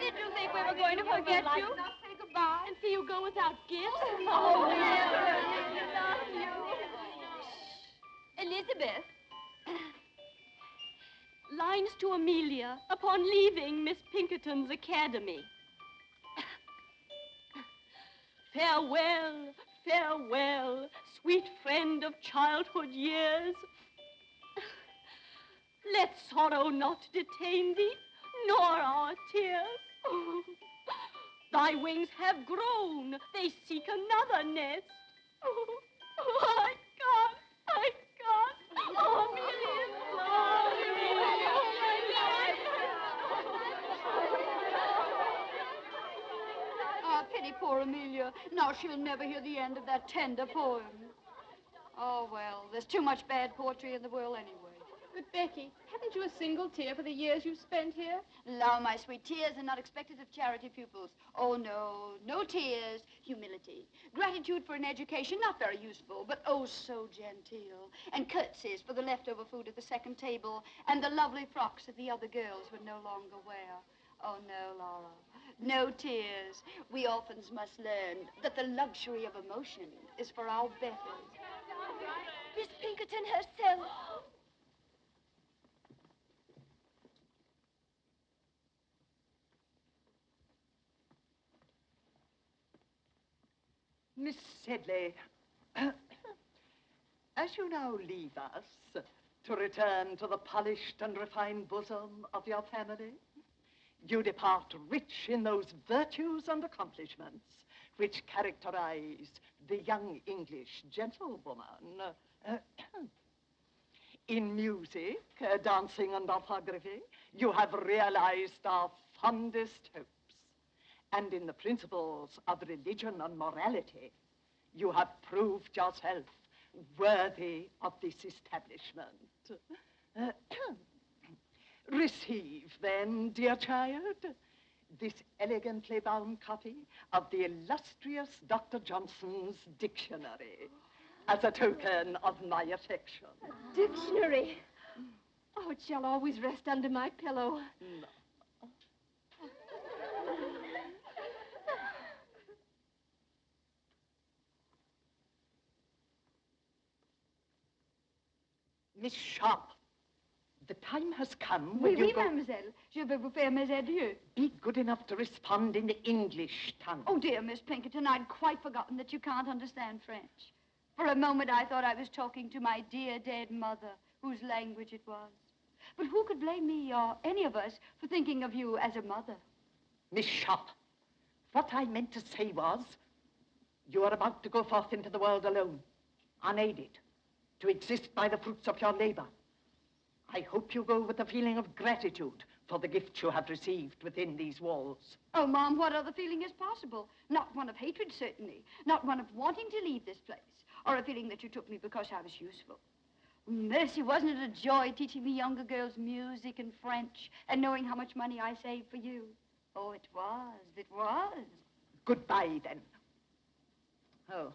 Did you think we were going to forget you? Not say goodbye. And see you go without gifts? Oh, Elizabeth. Lines to Amelia upon leaving Miss Pinkerton's academy. Farewell, farewell, sweet friend of childhood years. Let sorrow not detain thee, nor our tears. Thy wings have grown, they seek another nest. I can't. Oh, Amelia, Ah, pity poor Amelia. Now she'll never hear the end of that tender poem. Oh, well, there's too much bad poetry in the world anyway. But, Becky, haven't you a single tear for the years you've spent here? Allow my sweet tears are not expected of charity pupils. Oh, no, no tears. Humility. Gratitude for an education not very useful, but oh, so genteel. And curtsies for the leftover food at the second table and the lovely frocks that the other girls would no longer wear. Oh, no, Laura. No tears. We orphans must learn that the luxury of emotion is for our betters. Miss Pinkerton herself. Miss Sedley, as you now leave us to return to the polished and refined bosom of your family, you depart rich in those virtues and accomplishments which characterize the young English gentlewoman. In music, dancing, and orthography, you have realized our fondest hopes. And in the principles of religion and morality, you have proved yourself worthy of this establishment. Receive, then, dear child, this elegantly bound copy of the illustrious Dr. Johnson's dictionary as a token of my affection. Dictionary. Oh, it shall always rest under my pillow. No. Miss Sharp, the time has come when Oui, mademoiselle. Je vais vous faire mes adieux. Be good enough to respond in the English tongue. Oh, dear, Miss Pinkerton, I'd quite forgotten that you can't understand French. For a moment, I thought I was talking to my dear dead mother, whose language it was. But who could blame me or any of us for thinking of you as a mother? Miss Sharp, what I meant to say was, you are about to go forth into the world alone, unaided, to exist by the fruits of your labor. I hope you go with a feeling of gratitude for the gift you have received within these walls. Oh, Mom, what other feeling is possible? Not one of hatred, certainly. Not one of wanting to leave this place. Or a feeling that you took me because I was useful. Mercy, wasn't it a joy teaching the younger girls music and French and knowing how much money I saved for you? Oh, it was. It was. Goodbye, then. Oh,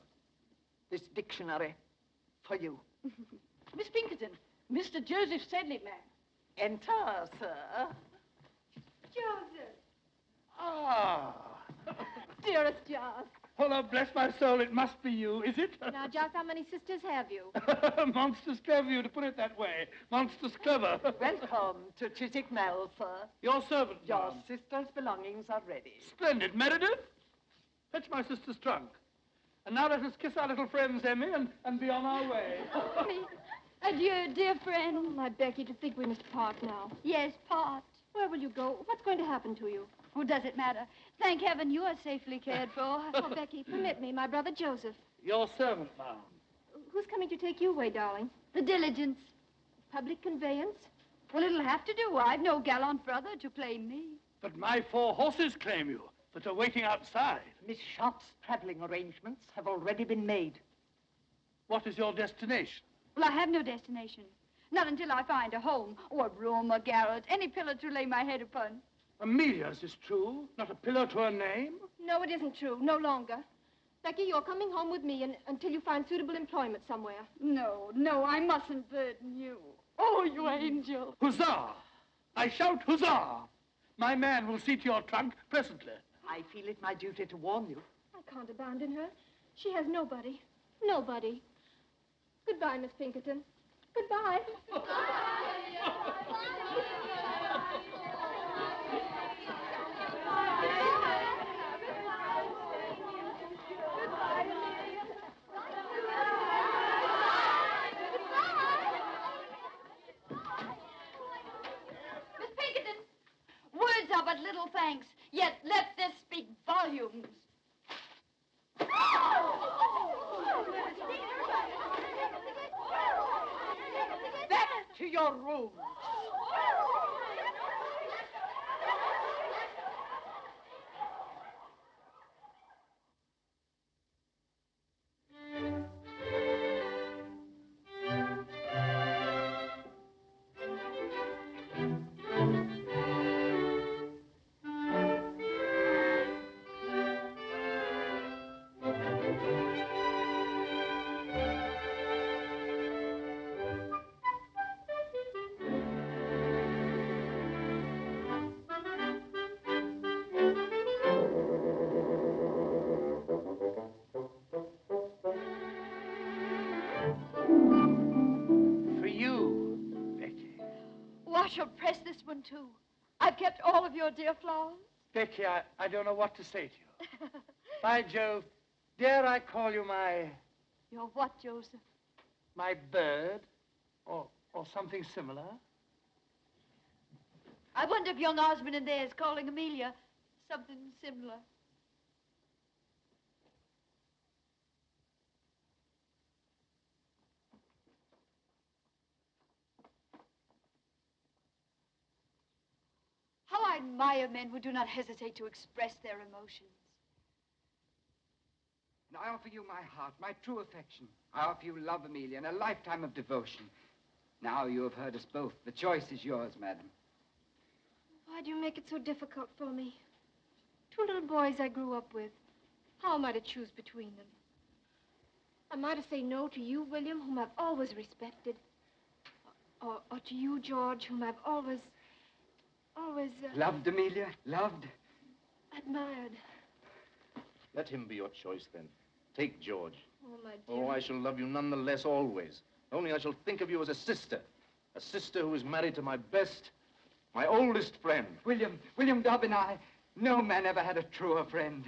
this dictionary for you. Miss Pinkerton, Mr. Joseph Sedley, ma'am. Enter, sir. Joseph. Ah. Dearest Jas. Well, bless my soul, it must be you, is it? Now, Jas, how many sisters have you? Monstrous clever of you to put it that way. Monstrous clever. Welcome to Chiswick Mell, sir. Your servant, Your ma'am. sister's belongings are ready. Splendid. Meredith, fetch my sister's trunk. And now let us kiss our little friends, Emmy, and be on our way. Adieu, dear friend. Oh, my Becky, to think we must part now. Yes, part. Where will you go? What's going to happen to you? Oh, does it matter? Thank heaven you are safely cared for. Oh, Becky, permit me, my brother Joseph. Your servant, ma'am. Who's coming to take you away, darling? The diligence. Public conveyance? Well, it'll have to do. I've no gallant brother to play me. But my 4 horses claim you, that are waiting outside. Miss Sharp's traveling arrangements have already been made. What is your destination? Well, I have no destination. Not until I find a home, or a room, a garret, any pillar to lay my head upon. Amelia's is true, not a pillar to her name. No, it isn't true. No longer. Becky, you're coming home with me until you find suitable employment somewhere. No, I mustn't burden you. Oh, you angel. Huzzah! I shout huzzah! My man will see to your trunk presently. I feel it my duty to warn you. I can't abandon her. She has nobody. Nobody. Goodbye, Miss Pinkerton. Goodbye. Miss Pinkerton, words are but little thanks, yet let this speak volumes. Back to your rooms. For you, Becky. Oh, I shall press this one, too. I've kept all of your dear flowers. Becky, I don't know what to say to you. By Jove, dare I call you Your what, Joseph? my bird? Or something similar? I wonder if young Osmond in there is calling Amelia something similar. How I admire men who do not hesitate to express their emotions. And I offer you my heart, my true affection. I offer you love, Amelia, and a lifetime of devotion. Now you have heard us both. The choice is yours, madam. Why do you make it so difficult for me? Two little boys I grew up with. How am I to choose between them? Am I to say no to you, William, whom I've always respected? Or to you, George, whom I've always... Loved, Amelia, loved. admired. Let him be your choice, then. Take George. Oh, my dear. Oh, I shall love you none the less always. Only I shall think of you as a sister who is married to my best, my oldest friend. William Dobbin, no man ever had a truer friend.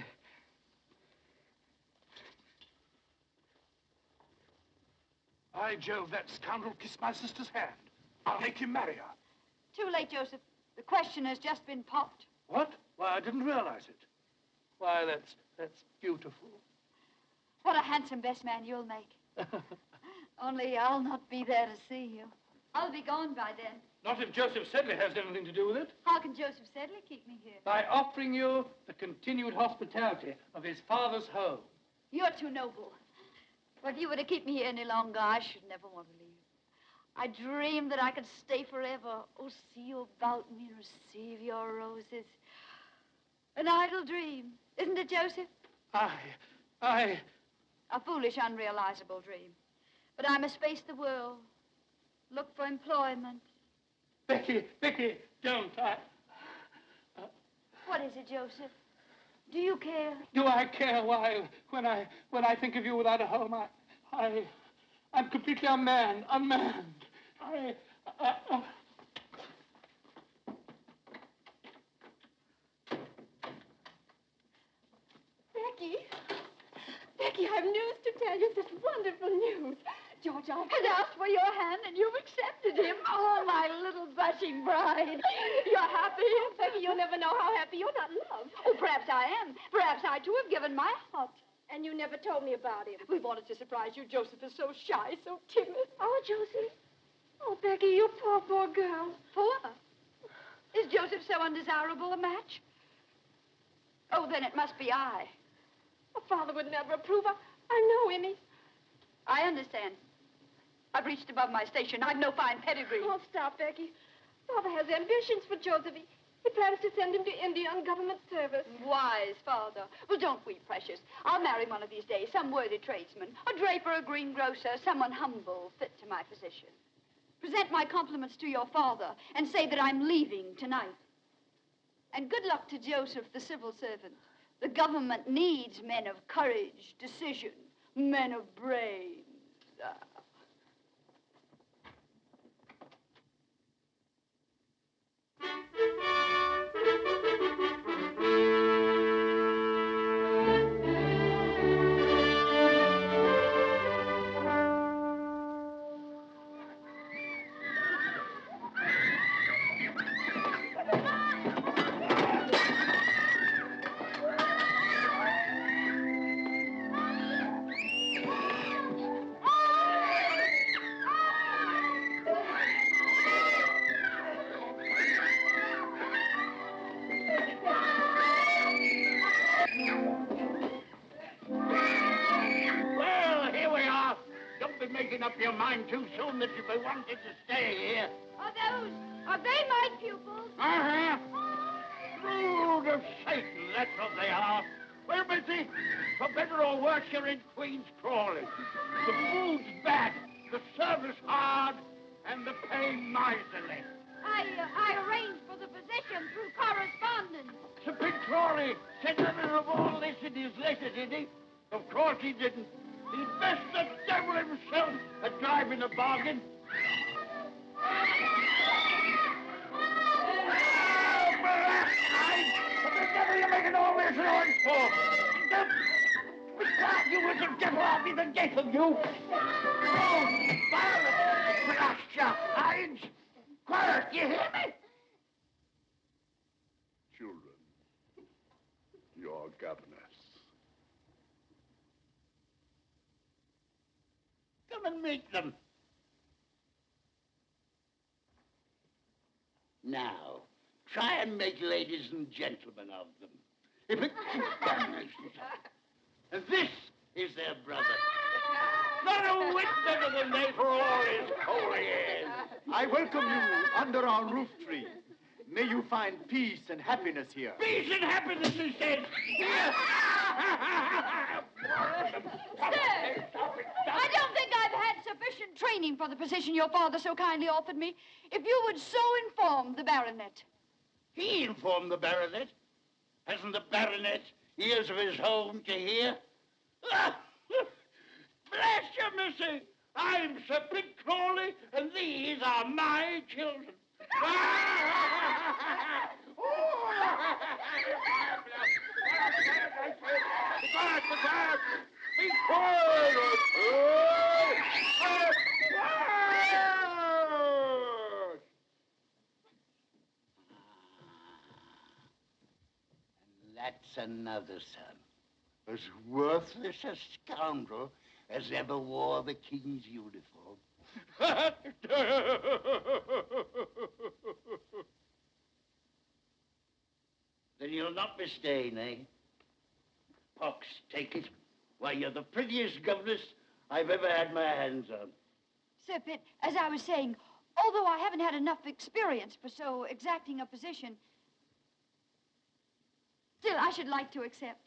By Jove, that scoundrel kissed my sister's hand. I'll make him marry her. Too late, Joseph. The question has just been popped. What? Why, I didn't realize it. Why, that's beautiful. What a handsome best man you'll make. Only I'll not be there to see you. I'll be gone by then. Not if Joseph Sedley has anything to do with it. How can Joseph Sedley keep me here? By offering you the continued hospitality of his father's home. You're too noble. But if you were to keep me here any longer, I should never want to leave. I dreamed that I could stay forever. Oh, see you about me, receive your roses. An idle dream, isn't it, Joseph? I... A foolish, unrealizable dream. But I must face the world. Look for employment. Becky, don't. What is it, Joseph? Do you care? Do I care? Why, when I think of you without a home, I'm completely unmanned. Becky, I have news to tell you. Such wonderful news. George, I Had asked for your hand, and you've accepted him. Oh, my little blushing bride. You're happy? Becky, you'll never know how happy you're not in love. Oh, perhaps I am. Perhaps I, too, have given my heart. And you never told me about him. We wanted to surprise you. Joseph is so shy, so timid. Oh, Josie. Oh, Becky, you poor girl. Poor? Is Joseph so undesirable a match? Oh, then it must be I. Oh, Father would never approve. I know him. I understand. I've reached above my station. I've no fine pedigree. Oh, stop, Becky. Father has ambitions for Joseph. He plans to send him to India on government service. Wise father. Well, don't weep, precious. I'll marry one of these days, some worthy tradesman, a draper, a greengrocer, someone humble, fit to my position. Present my compliments to your father and say that I'm leaving tonight. And good luck to Joseph, the civil servant. The government needs men of courage, decision, men of brains. Well, here we are. Don't be making up your mind too soon that you'll be wanting to stay here. Are they my pupils? Uh-huh. Brood of Satan, that's what they are. Well, Missy, for better or worse, you're in Queen's Crawley. The food's bad, the service hard, and the pay miserly. I arranged for the position through correspondence. Sir Pig Crawley said nothing of all this in his letter, did he? Of course he didn't. He's best the devil himself at driving a bargain. What the devil are you making all this noise for? Be quiet, you little devil, I'll be the death of you. Oh, Violet, blast your hides. Quiet, you hear me? Children, your governess. Come and meet them. Now, try and make ladies and gentlemen of them. If it... And this is their brother. Not a whit better than they for all his holy airs. I welcome you under our roof tree. May you find peace and happiness here. Peace and happiness, he says. Here. Sir, I don't think I've had sufficient training for the position your father so kindly offered me. If you would so inform the baronet. He informed the baronet. Hasn't the baronet ears of his own to hear? Bless you, missy. I'm Sir Pig Crawley, and these are my children. Quiet. Be quiet. And that's another son. As worthless a scoundrel as ever wore the king's uniform. Then you'll not be staying, eh? Pox, take it. Why, you're the prettiest governess I've ever had my hands on. Sir Pitt, as I was saying, although I haven't had enough experience for so exacting a position, still, I should like to accept.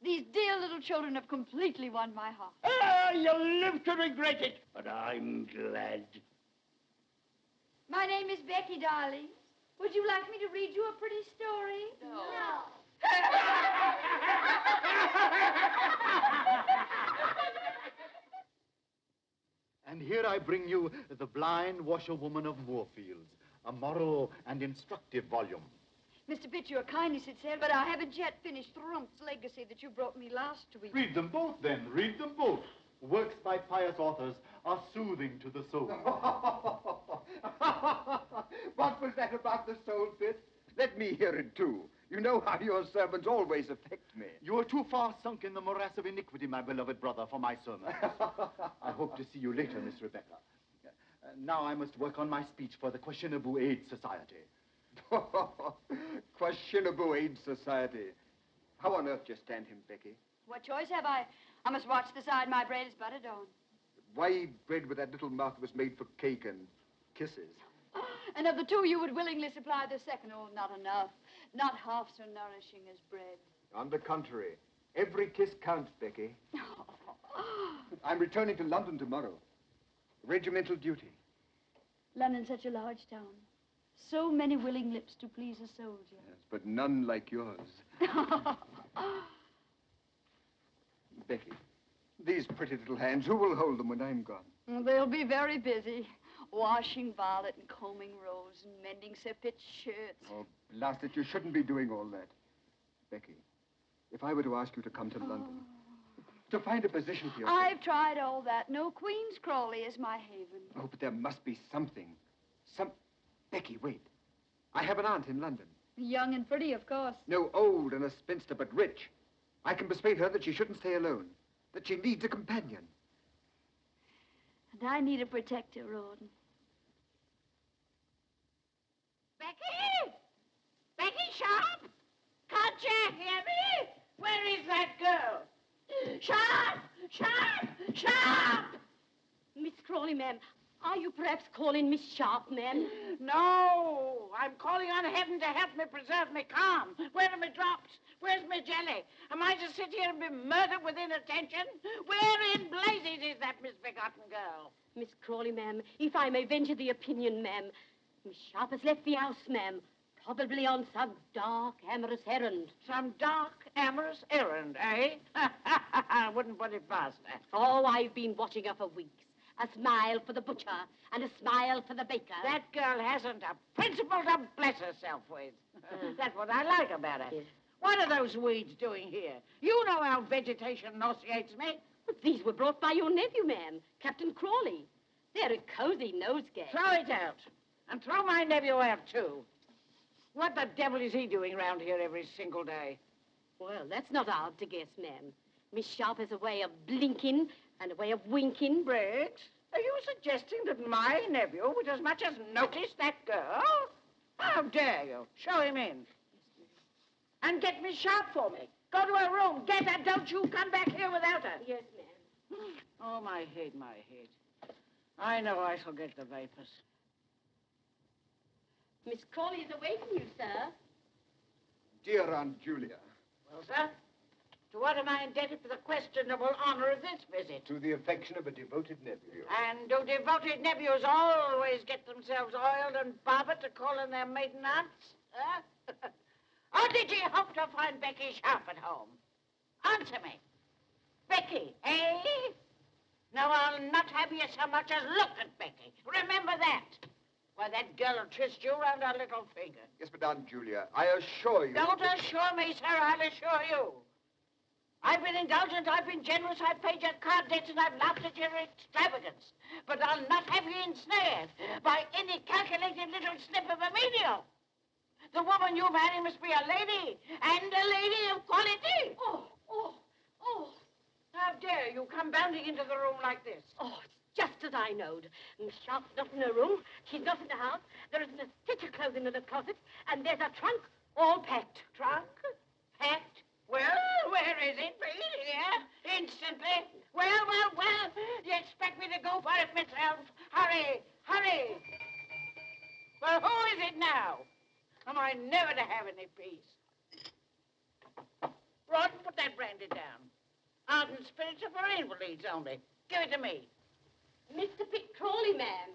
These dear little children have completely won my heart. Ah, you'll live to regret it, but I'm glad. My name is Becky, darling. Would you like me to read you a pretty story? No. And here I bring you The Blind Washerwoman of Moorfields, a moral and instructive volume. Mr. Pitt, your kindness, it said, but I haven't yet finished Thrump's legacy that you brought me last week. Read them both, then. Read them both. Works by pious authors are soothing to the soul. What was that about the soul, Pitt? Let me hear it, too. You know how your sermons always affect me. You are too far sunk in the morass of iniquity, my beloved brother, for my sermon. I hope to see you later, Miss Rebecca. Now I must work on my speech for the Questionable Aid Society. Questionable Aid Society. How on earth do you stand him, Becky? What choice have I? I must watch the side my bread is buttered on. Why eat bread with that little mouth that was made for cake and kisses? And of the two, you would willingly supply the second. Oh, not enough. Not half so nourishing as bread. On the contrary, every kiss counts, Becky. I'm returning to London tomorrow. Regimental duty. London's such a large town. So many willing lips to please a soldier. Yes, but none like yours. Becky, these pretty little hands, who will hold them when I'm gone? They'll be very busy. Washing Violet and combing Rose and mending Sir Pitt's shirts. Oh, blast it, you shouldn't be doing all that. Becky, if I were to ask you to come to London, to find a position for yourself... I've tried all that. No Queen's Crawley is my haven. Oh, but there must be something. Becky, wait. I have an aunt in London. Young and pretty, of course. No, old and a spinster, but rich. I can persuade her that she shouldn't stay alone, that she needs a companion. And I need a protector, Rawdon. Becky! Becky Sharp! Can't you hear me? Where is that girl? Sharp! Sharp! Sharp! Miss Crawley, ma'am, are you perhaps calling Miss Sharp, ma'am? No, I'm calling on heaven to help me preserve me calm. Where are my drops? Where's my jelly? Am I to sit here and be murdered with inattention? Where in blazes is that misbegotten girl? Miss Crawley, ma'am, if I may venture the opinion, ma'am, Miss Sharp has left the house, ma'am, probably on some dark, amorous errand. Some dark, amorous errand, eh? I wouldn't put it past her. Oh, I've been watching her for weeks. A smile for the butcher and a smile for the baker. That girl hasn't a principle to bless herself with. That's what I like about her. Yes. What are those weeds doing here? You know how vegetation nauseates me. But these were brought by your nephew, ma'am, Captain Crawley. They're a cozy nosegay. Throw it out. And throw my nephew out, too. What the devil is he doing round here every single day? Well, that's not hard to guess, ma'am. Miss Sharp has a way of blinking and a way of winking. Briggs, are you suggesting that my nephew would as much as notice that girl? How dare you? Show him in. And get Miss Sharp for me. Go to her room. Get her. Don't you come back here without her. Yes, ma'am. Oh, my head, my head. I know I shall get the vapors. Miss Crawley is awaiting you, sir. Dear Aunt Julia. Well, sir, to what am I indebted for the questionable honor of this visit? To the affection of a devoted nephew. And do devoted nephews always get themselves oiled and barbered to call in their maiden aunts? Huh? Or did you hope to find Becky Sharp at home? Answer me. Becky, eh? No, I'll not have you so much as look at Becky. Remember that. Why, that girl will twist you round her little finger. Yes, but Aunt Julia, I assure you... Don't assure me, sir. I'll assure you. I've been indulgent, I've been generous, I've paid your card debts, and I've laughed at your extravagance. But I'll not have you ensnared by any calculated little snip of a menial. The woman you've married must be a lady, and a lady of quality. Oh. How dare you come bounding into the room like this? Oh, it's just as I knowed. Miss Sharp's not in her room. She's not in the house. There isn't a stitch of clothing in the closet. And there's a trunk all packed. Trunk? Packed? Well, where is it, please? Here? Instantly? Well. You expect me to go for it myself? Hurry. Well, who is it now? Am I never to have any peace? Rawdon, put that brandy down. Ardent spirits are for invalids only. Give it to me. Mr. Pitt Crawley, ma'am.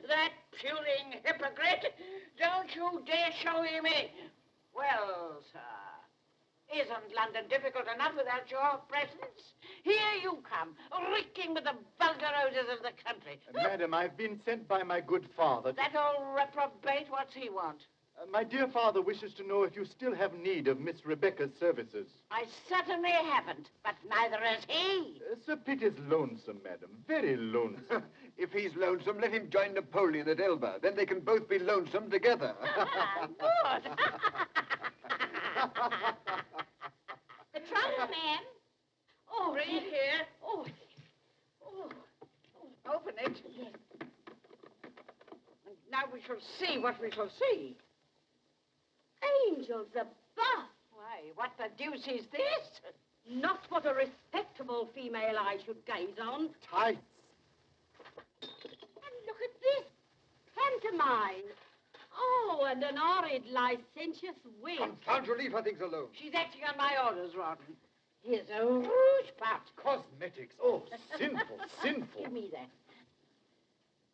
That puling hypocrite! Don't you dare show him in. Well, sir, isn't London difficult enough without your presence? Here you come, reeking with the vulgar odors of the country. Madam, I've been sent by my good father. That old reprobate, what's he want? My dear father wishes to know if you still have need of Miss Rebecca's services. I certainly haven't, but neither has he. Sir Pitt is lonesome, madam. Very lonesome. If he's lonesome, let him join Napoleon at Elba. Then they can both be lonesome together. Good. The trunk, ma'am. Oh, Bring it here. Oh. Open it. Yes. And now we shall see what we shall see. Angels above. Why, what the deuce is this? Not what a respectable female eye should gaze on. Tights. And look at this. Pantomime. Oh, and an horrid, licentious wig. Confound you, leave her things alone. She's acting on my orders, Rawdon. Here's a rouge pot. Cosmetics. Oh, sinful. Give me that.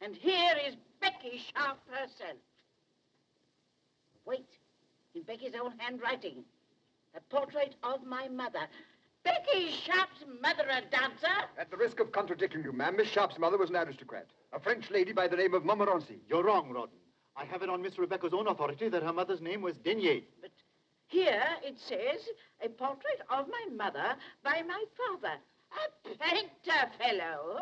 And here is Becky Sharp herself. Wait, in Becky's own handwriting. A portrait of my mother. Becky Sharp's mother a dancer? At the risk of contradicting you, ma'am, Miss Sharp's mother was an aristocrat. A French lady by the name of Montmorency. You're wrong, Rawdon. I have it on Miss Rebecca's own authority that her mother's name was Denier. But here it says, a portrait of my mother by my father. A painter fellow.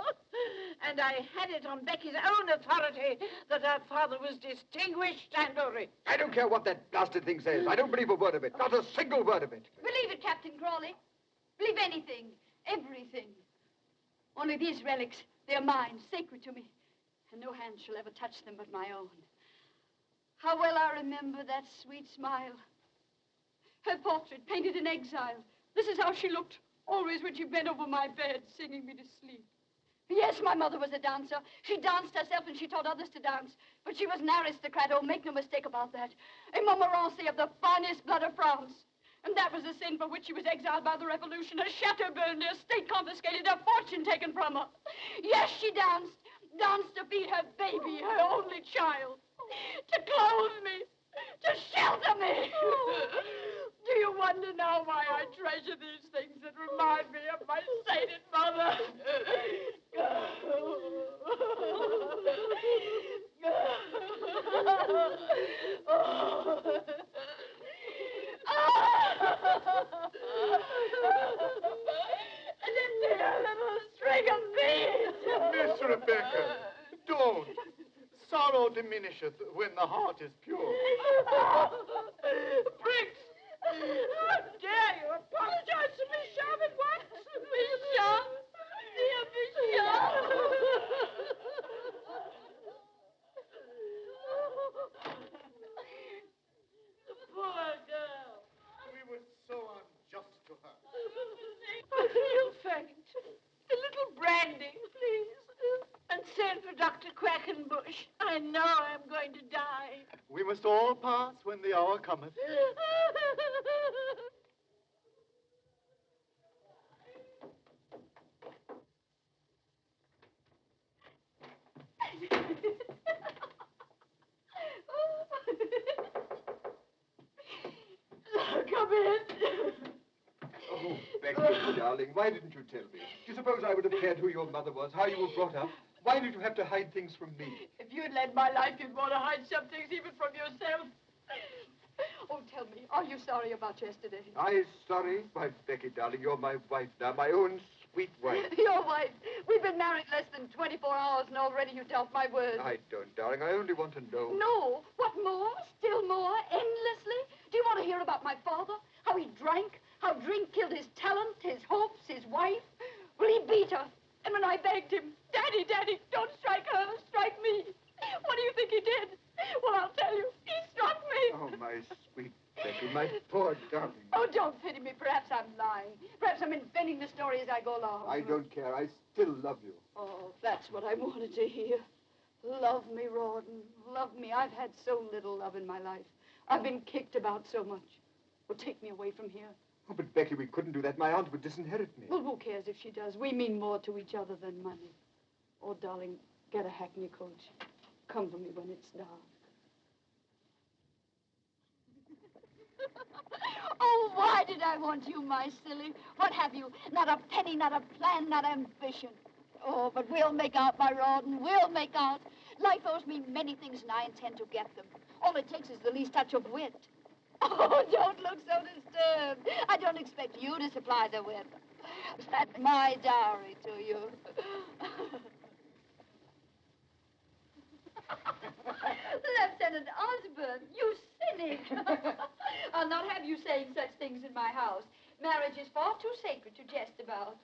And I had it on Becky's own authority that her father was distinguished and rich. I don't care what that blasted thing says. I don't believe a word of it. Not a single word of it. Believe it, Captain Crawley. Believe anything, everything. Only these relics, they're mine, sacred to me. And no hand shall ever touch them but my own. How well I remember that sweet smile. Her portrait, painted in exile. This is how she looked, always when she bent over my bed, singing me to sleep. Yes, my mother was a dancer. She danced herself and she taught others to dance. But she was an aristocrat, oh, make no mistake about that. A Montmorency of the finest blood of France. And that was the sin for which she was exiled by the revolution. Her chateau burned, her estate confiscated, her fortune taken from her. Yes, she danced. Danced to feed her baby, her only child. To clothe me. To shelter me. Do you wonder now why I treasure these things that remind me of my sainted mother? And a dear little string of beads. Miss Rebecca, don't. Sorrow diminisheth when the heart is pure. Briggs! How dare you apologize to Miss Sharp at once? Miss Sharp! Dear Miss Sharp! The poor girl. We were so unjust to her. I feel faint. A little brandy, please. And send for Dr. Quackenbush. I know I'm going to die. We must all pass when the hour cometh. Come in. Oh, Becky, darling, why didn't you tell me? Do you suppose I would have cared who your mother was, how you were brought up? Why did you have to hide things from me? If you'd led my life, you'd want to hide some things even from yourself. Oh, tell me, are you sorry about yesterday? I sorry? Why, Becky, darling, you're my wife now, my own sweet wife. Your wife. We've been married less than 24 hours, and already you doubt my word. I don't, darling. I only want to know. No. What more? Still more? Endlessly? Do you want to hear about my father? How he drank? How drink killed his talent, his hopes, his wife? Well, he beat her. And when I begged him, Daddy, Daddy, don't strike her, strike me. What do you think he did? Well, I'll tell you. He struck me. Oh, my sweet Becky, my poor darling. Oh, don't pity me. Perhaps I'm lying. Perhaps I'm inventing the story as I go along. I don't care. I still love you. Oh, that's what I wanted to hear. Love me, Rawdon. Love me. I've had so little love in my life. I've been kicked about so much. Well, take me away from here. Oh, but Becky, we couldn't do that. My aunt would disinherit me. Well, who cares if she does? We mean more to each other than money. Oh, darling, get a hackney coach. Come for me when it's dark. Oh, why did I want you, my silly? What have you? Not a penny, not a plan, not ambition. Oh, but we'll make out, my Rawdon. We'll make out. Life owes me many things, and I intend to get them. All it takes is the least touch of wit. Oh, don't look so disturbed. I don't expect you to supply the wit. That's my dowry to you. Lieutenant Osborne, you cynic. I'll not have you saying such things in my house. Marriage is far too sacred to jest about.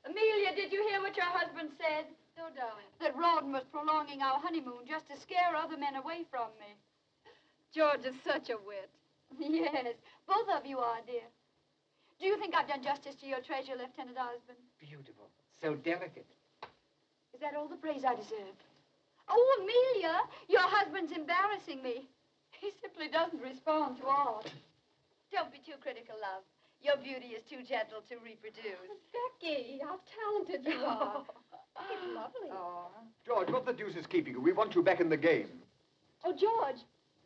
Amelia, did you hear what your husband said? No, darling. That Rawdon was prolonging our honeymoon just to scare other men away from me. George is such a wit. Yes, both of you are, dear. Do you think I've done justice to your treasure, Lieutenant Osborne? Beautiful. So delicate. Is that all the praise I deserve? Oh, Amelia, your husband's embarrassing me. He simply doesn't respond to art. Don't be too critical, love. Your beauty is too gentle to reproduce. Becky, how talented you are. It's lovely. Oh. George, what the deuce is keeping you? We want you back in the game. Oh, George.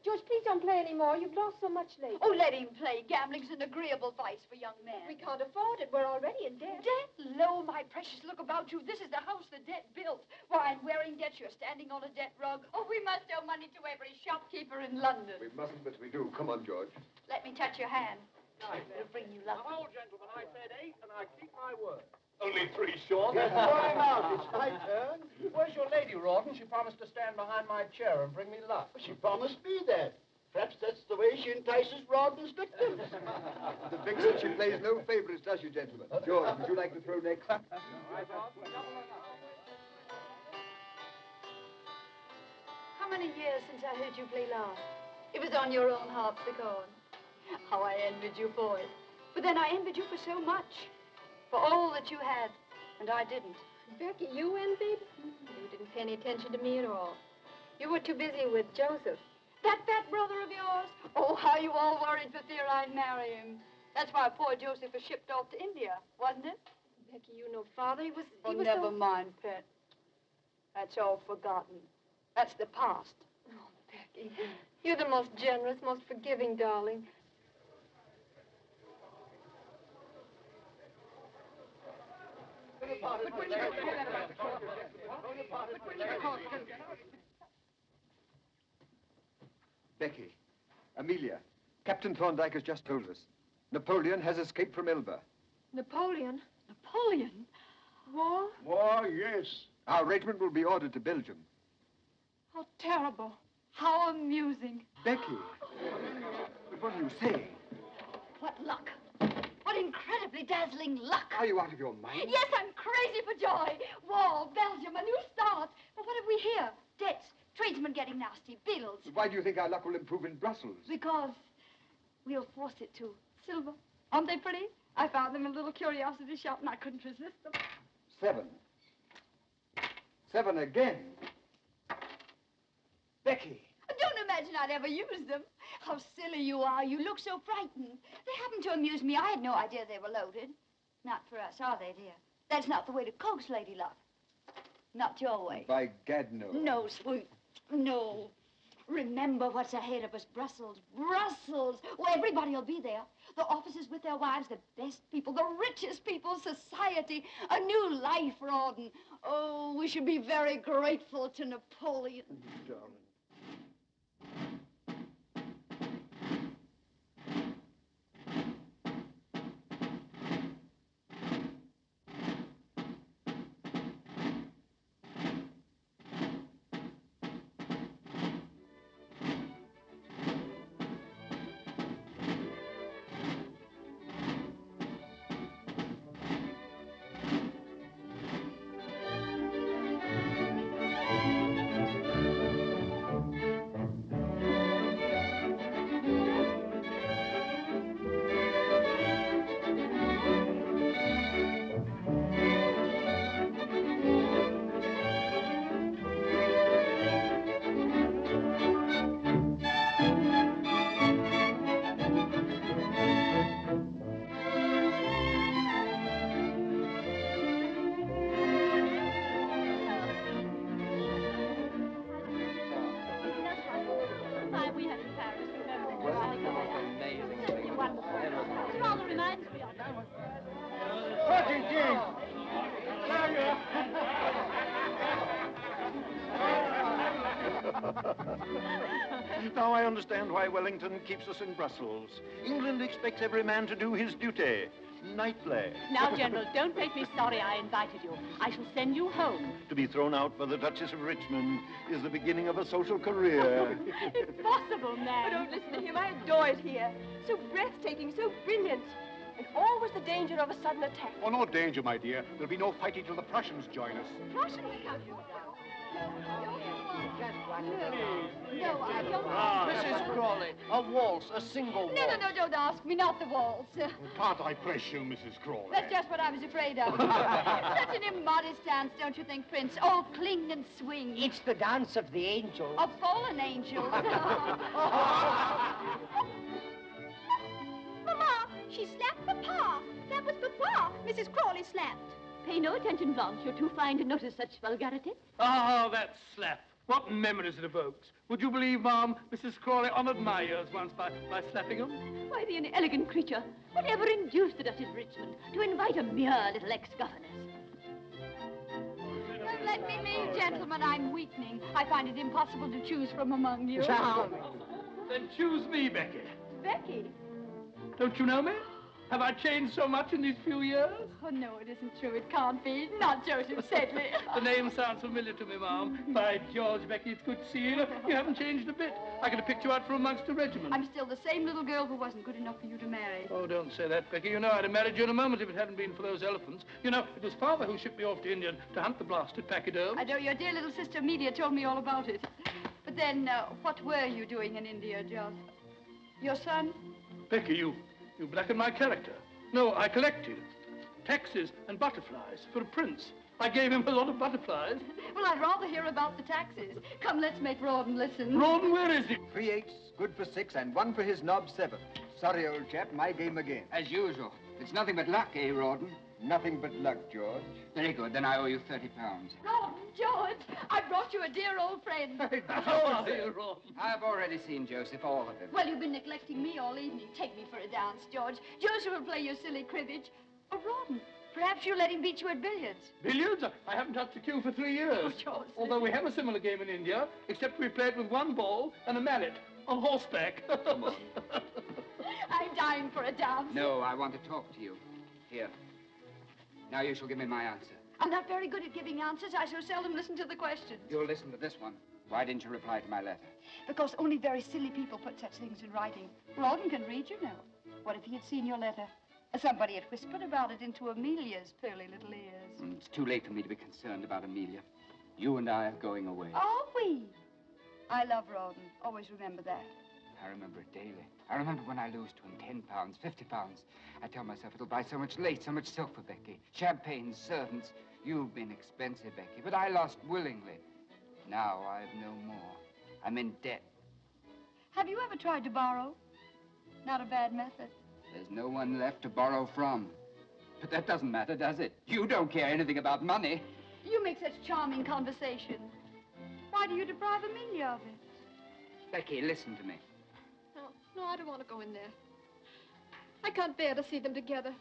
George, please don't play anymore. You've lost so much lately. Oh, let him play. Gambling's an agreeable vice for young men. We can't afford it. We're already in debt. Debt? Lo, my precious, look about you. This is the house the debt built. Why, and wearing debt, you're standing on a debt rug. Oh, we must owe money to every shopkeeper in London. We mustn't, but we do. Come on, George. Let me touch your hand. It'll bring you luck. Now, gentlemen, I said 8, and I keep my word. Only 3 short. Time out. It's my turn. Where's your lady, Rawdon? She promised to stand behind my chair and bring me luck. She promised me that. Perhaps that's the way she entices Rawdon's victims. The vixen, she plays no favorites, does she, gentlemen? George, would you like to throw next? How many years since I heard you play last? It was on your own harpsichord. How I envied you for it. But then I envied you for so much. For all that you had, and I didn't. Becky, you envied? You didn't pay any attention to me at all. You were too busy with Joseph. That fat brother of yours? Oh, how you all worried for fear I'd marry him. That's why poor Joseph was shipped off to India, wasn't it? Becky, you know Father, he was Never mind, pet. That's all forgotten. That's the past. Oh, Becky, you're the most generous, most forgiving, darling. Becky, Amelia, Captain Thorndyke has just told us. Napoleon has escaped from Elba. Napoleon? Napoleon? War? War, yes. Our regiment will be ordered to Belgium. How terrible. How amusing. Becky, what do you say? What luck. What incredibly dazzling luck. Are you out of your mind? Yes, I'm crazy for joy. War, Belgium, a new start. But what have we here? Debts, tradesmen getting nasty, bills. Why do you think our luck will improve in Brussels? Because we'll force it to. Silver. Aren't they pretty? I found them in a little curiosity shop and I couldn't resist them. 7. 7 again. Becky. Don't imagine I'd ever use them. How silly you are. You look so frightened. They happened to amuse me. I had no idea they were loaded. Not for us, are they, dear? That's not the way to coax lady love. Not your way. By gad, no. No, sweet. No. Remember what's ahead of us. Brussels. Brussels. Oh, everybody will be there. The officers with their wives, the best people, the richest people, society. A new life, Rawdon. Oh, we should be very grateful to Napoleon. Darling. Now I understand why Wellington keeps us in Brussels. England expects every man to do his duty. Nightly. Now, General, don't make me sorry I invited you. I shall send you home. To be thrown out by the Duchess of Richmond is the beginning of a social career. Impossible, man. Oh, don't listen to him. I adore it here. So breathtaking, so brilliant. And always the danger of a sudden attack. Oh, no danger, my dear. There'll be no fighting till the Prussians join us. Prussians? No, I don't. Mrs. Crawley, a waltz, a single waltz. No, don't ask me. Not the waltz. Can't I press you, Mrs. Crawley? That's just what I was afraid of. Such an immodest dance, don't you think, Prince? Oh, cling and swing. It's the dance of the angels. Of fallen angels. Mama, she slapped Papa. That was Papa Mrs. Crawley slapped. Pay no attention, Blanche. You're too fine to notice such vulgarity. Ah, that slap. What memories it evokes. Would you believe, Ma'am, Mrs. Crawley honoured my ears once by slapping them? Why, the inelegant creature. Whatever induced the Duchess of Richmond to invite a mere little ex-governess? Let me leave, gentlemen. I'm weakening. I find it impossible to choose from among you. Charming. Then choose me, Becky. Becky? Don't you know me? Have I changed so much in these few years? Oh, no, it isn't true. It can't be. Not Joseph Sedley. The name sounds familiar to me, Ma'am. By George, Becky, it's good to see you. You haven't changed a bit. I could have picked you out from amongst the regiment. I'm still the same little girl who wasn't good enough for you to marry. Oh, don't say that, Becky. You know I'd have married you in a moment if it hadn't been for those elephants. You know, it was Father who shipped me off to India to hunt the blasted pachyderms. I know your dear little sister Amelia told me all about it. But then, what were you doing in India, John? Your son? Becky, you blackened my character. No, I collected taxes and butterflies for a prince. I gave him a lot of butterflies. Well, I'd rather hear about the taxes. Come, let's make Rawdon listen. Rawdon, where is he? 3 8s, good for 6, and 1 for his knob 7. Sorry, old chap, my game again. As usual. It's nothing but luck, eh, Rawdon? Nothing but luck, George. Very good. Then I owe you £30. Rawdon, George, I brought you a dear old friend. How are you, Rawdon? I've already seen Joseph, all of him. Well, you've been neglecting me all evening. Take me for a dance, George. Joseph will play your silly cribbage. Oh, Rawdon, perhaps you'll let him beat you at billiards. Billiards? I haven't touched a cue for 3 years. Oh, George. Although we have a similar game in India, except we play it with 1 ball and a mallet on horseback. Come on. I'm dying for a dance. No, I want to talk to you. Here. Now you shall give me my answer. I'm not very good at giving answers. I so seldom listen to the questions. You'll listen to this one. Why didn't you reply to my letter? Because only very silly people put such things in writing. Rawdon can read, you know. What if he had seen your letter? Somebody had whispered about it into Amelia's pearly little ears. It's too late for me to be concerned about Amelia. You and I are going away. Are we? I love Rawdon. Always remember that. I remember it daily. I remember when I lose to him £10, £50. I tell myself it'll buy so much lace, so much silk for Becky. Champagne, servants. You've been expensive, Becky, but I lost willingly. Now I've no more. I'm in debt. Have you ever tried to borrow? Not a bad method. There's no one left to borrow from. But that doesn't matter, does it? You don't care anything about money. You make such charming conversation. Why do you deprive Amelia of it? Becky, listen to me. No, I don't want to go in there. I can't bear to see them together.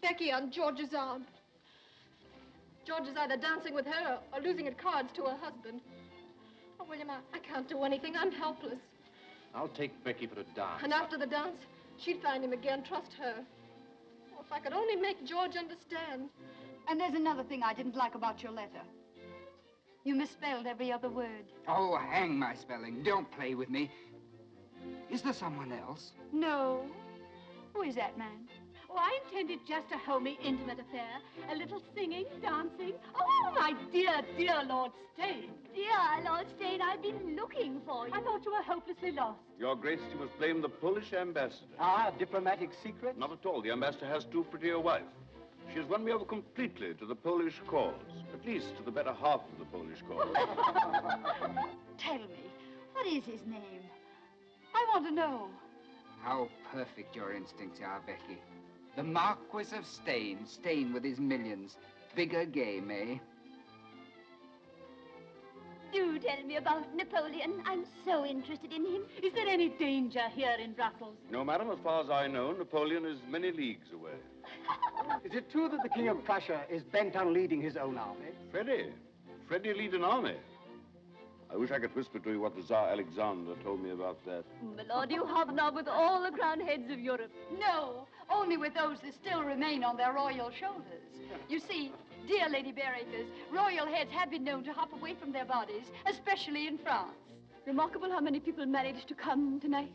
Becky on George's arm. George is either dancing with her or losing at cards to her husband. Oh, William, I can't do anything. I'm helpless. I'll take Becky for a dance. And after the dance, she'd find him again. Trust her. Oh, if I could only make George understand. And there's another thing I didn't like about your letter. You misspelled every other word. Oh, hang my spelling. Don't play with me. Is there someone else? No. Who is that man? Oh, I intended just a homey, intimate affair. A little singing, dancing. Oh, my dear, dear Lord Stane. Dear Lord Stane, I've been looking for you. I thought you were hopelessly lost. Your Grace, you must blame the Polish ambassador. Ah, diplomatic secret? Not at all. The ambassador has too pretty a wife. She has won me over completely to the Polish cause. At least to the better half of the Polish cause. Tell me, what is his name? I want to know. How perfect your instincts are, Becky. The Marquis of Stane. Stane with his millions. Bigger game, eh? Do tell me about Napoleon. I'm so interested in him. Is there any danger here in Brussels? No, madam, as far as I know, Napoleon is many leagues away. Is it true that the King of Prussia is bent on leading his own army? Freddie lead an army. I wish I could whisper to you what the Tsar Alexander told me about that. My lord, you hobnob with all the crowned heads of Europe. No, only with those that still remain on their royal shoulders. You see, dear Lady Bareacres, royal heads have been known to hop away from their bodies, especially in France. Remarkable how many people managed to come tonight.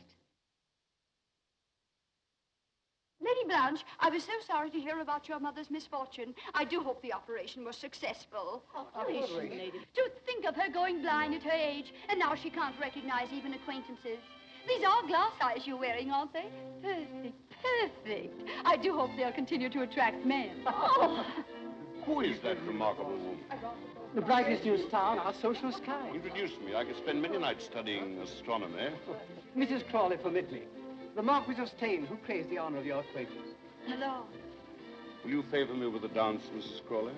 Lady Blanche, I was so sorry to hear about your mother's misfortune. I do hope the operation was successful. Operation, lady. To think of her going blind at her age, and now she can't recognize even acquaintances. These are glass eyes you're wearing, aren't they? Perfect, perfect. I do hope they'll continue to attract men. Oh. Who is that remarkable woman? The brightest new star in our social sky. Introduce me. I could spend many nights studying astronomy. Mrs. Crawley, permit me. The Marquis of Stane, who craves the honor of your acquaintance. My lord. Will you favor me with a dance, Mrs. Crawley?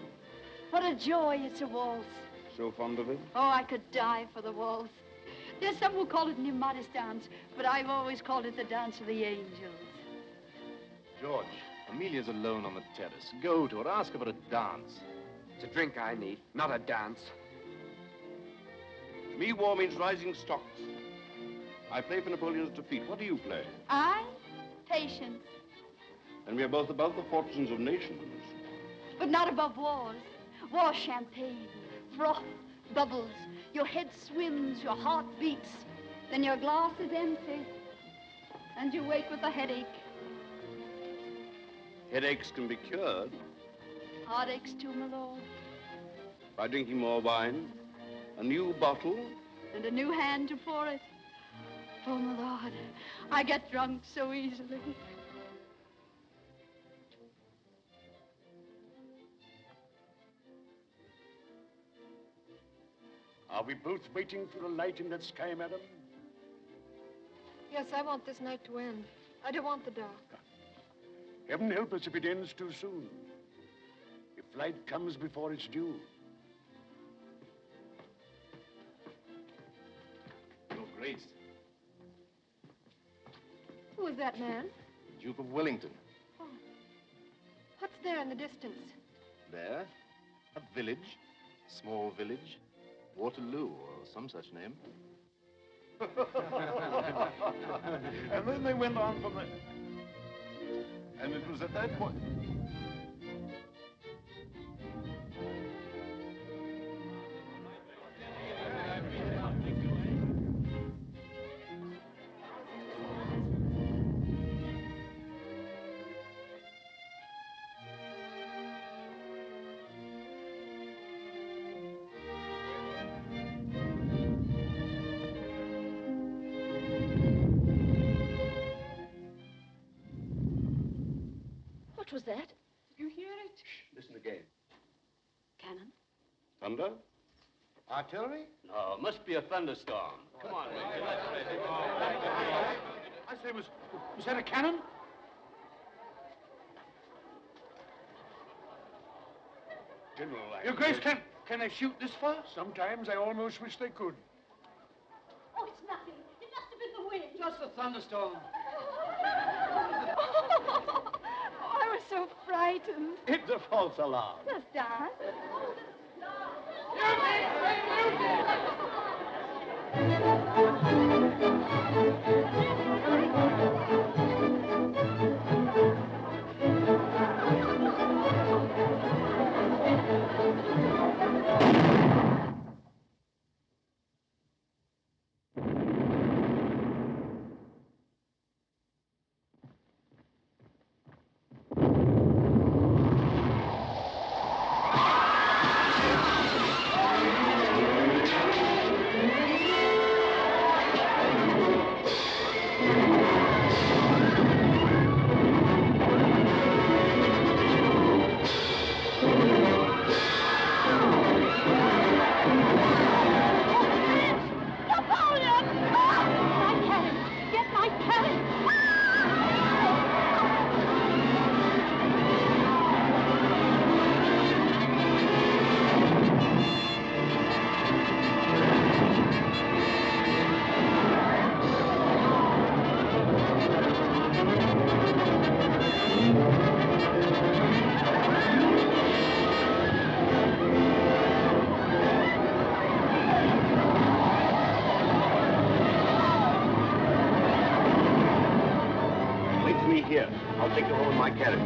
What a joy it's a waltz. So fond of it? Oh, I could die for the waltz. There's some who call it an immodest dance, but I've always called it the dance of the angels. George, Amelia's alone on the terrace. Go to her, ask her for a dance. It's a drink I need, not a dance. To me, war means rising stocks. I play for Napoleon's defeat. What do you play? I? Patience. And we are both above the fortunes of nations. But not above wars. War champagne, froth, bubbles. Your head swims, your heart beats. Then your glass is empty. And you wake with a headache. Headaches can be cured. Heartaches too, my lord. By drinking more wine, a new bottle. And a new hand to pour it. Oh, my lord, I get drunk so easily. Are we both waiting for a light in that sky, madam? Yes, I want this night to end. I don't want the dark. Heaven help us if it ends too soon. If light comes before it's due. Your Grace, Who is that man? Duke of Wellington. Oh. What's there in the distance? There, a village, small village, Waterloo, or some such name. And then they went on from there. And it was at that point... What was that? You hear it? Listen again. Cannon? Thunder? Artillery? No, must be a thunderstorm. Come on, Major, let's let it. I say, was that a cannon? General, Your Grace, can they shoot this far? Sometimes I almost wish they could. Oh, it's nothing. It must have been the wind. Just a thunderstorm. Oh, I was so frightened. It's a false alarm. Just dance. Napoleon! My cannon! Get my cannon! Wait for me here. I'll take you home in my carriage.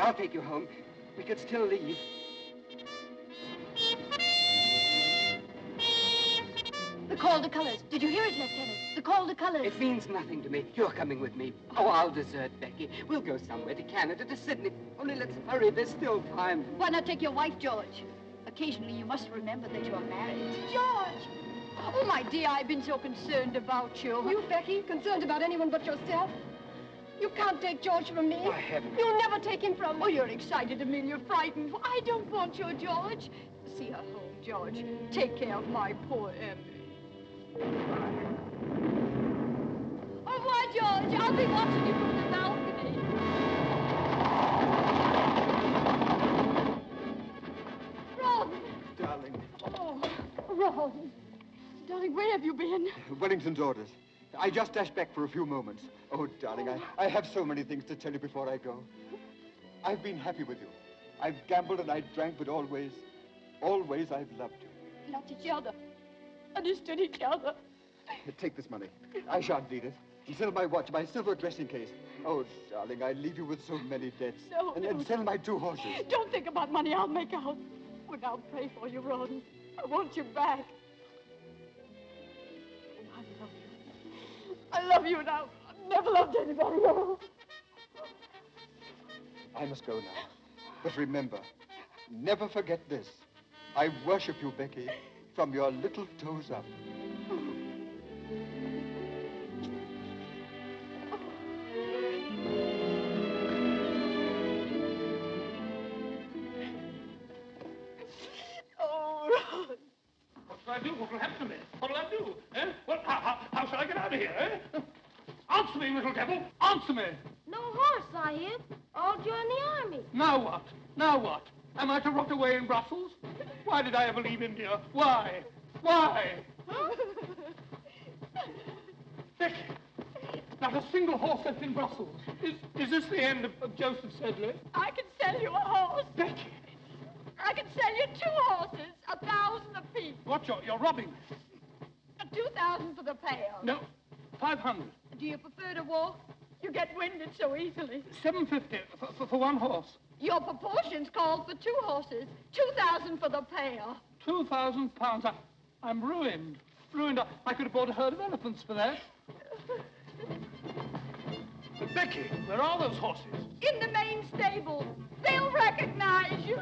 I'll take you home. We could still leave. The call to colors. Did you hear it, Lieutenant? The call to colors. It means nothing to me. You're coming with me. Oh, I'll desert Becky. We'll go somewhere, to Canada, to Sydney. Only let's hurry. There's still time. Why not take your wife, George? Occasionally, you must remember that you're married. George! Oh, my dear, I've been so concerned about you. You, Becky, concerned about anyone but yourself? You can't take George from me. I haven't. You'll never take him from me. Oh, you're excited, Amelia, frightened. I don't want you, George. See her home, George. Take care of my poor Emmy. Au revoir, George. I'll be watching you from the balcony. Ron! Darling. Oh, Ron. Darling, where have you been? Wellington's orders. I just dashed back for a few moments. Oh, darling, I have so many things to tell you before I go. I've been happy with you. I've gambled and I drank, but always I've loved you. Loved each other. Understood each other. Take this money. I shan't need it. And sell my watch, my silver dressing case. Oh, darling, I leave you with so many debts. No, and sell my 2 horses. Don't think about money. I'll make out. But I'll pray for you, Ron. I want you back. I love you now. I've never loved anybody else. I must go now. But remember, never forget this. I worship you, Becky, from your little toes up. Oh, Ron. What shall I do? What will happen to me? What will I do? Eh? Well, how shall I get out of here, eh? Answer me, little devil! Answer me! No horse, Sahib. I'll join the army. Now what? Now what? Am I to rot away in Brussels? Why did I ever leave India? Why? Why? Becky, not a single horse left in Brussels. Is this the end of Joseph Sedley? I can sell you a horse. Becky! I can sell you 2 horses, 1,000 apiece. What, you're robbing me? 2,000 for the pail. No, 500. Do you prefer to walk? You get winded so easily. 750 for 1 horse. Your proportions called for 2 horses. 2,000 for the pail. 2,000 pounds. I'm ruined. Ruined. I could have bought a herd of elephants for that. But Becky, where are those horses? In the main stable. They'll recognize you.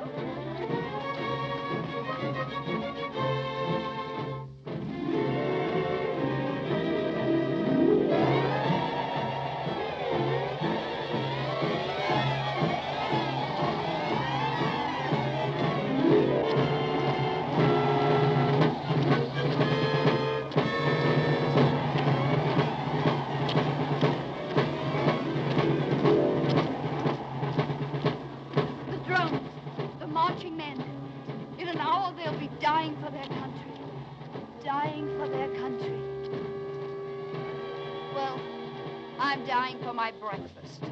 Marching men. In an hour, they'll be dying for their country. Dying for their country. Well, I'm dying for my breakfast.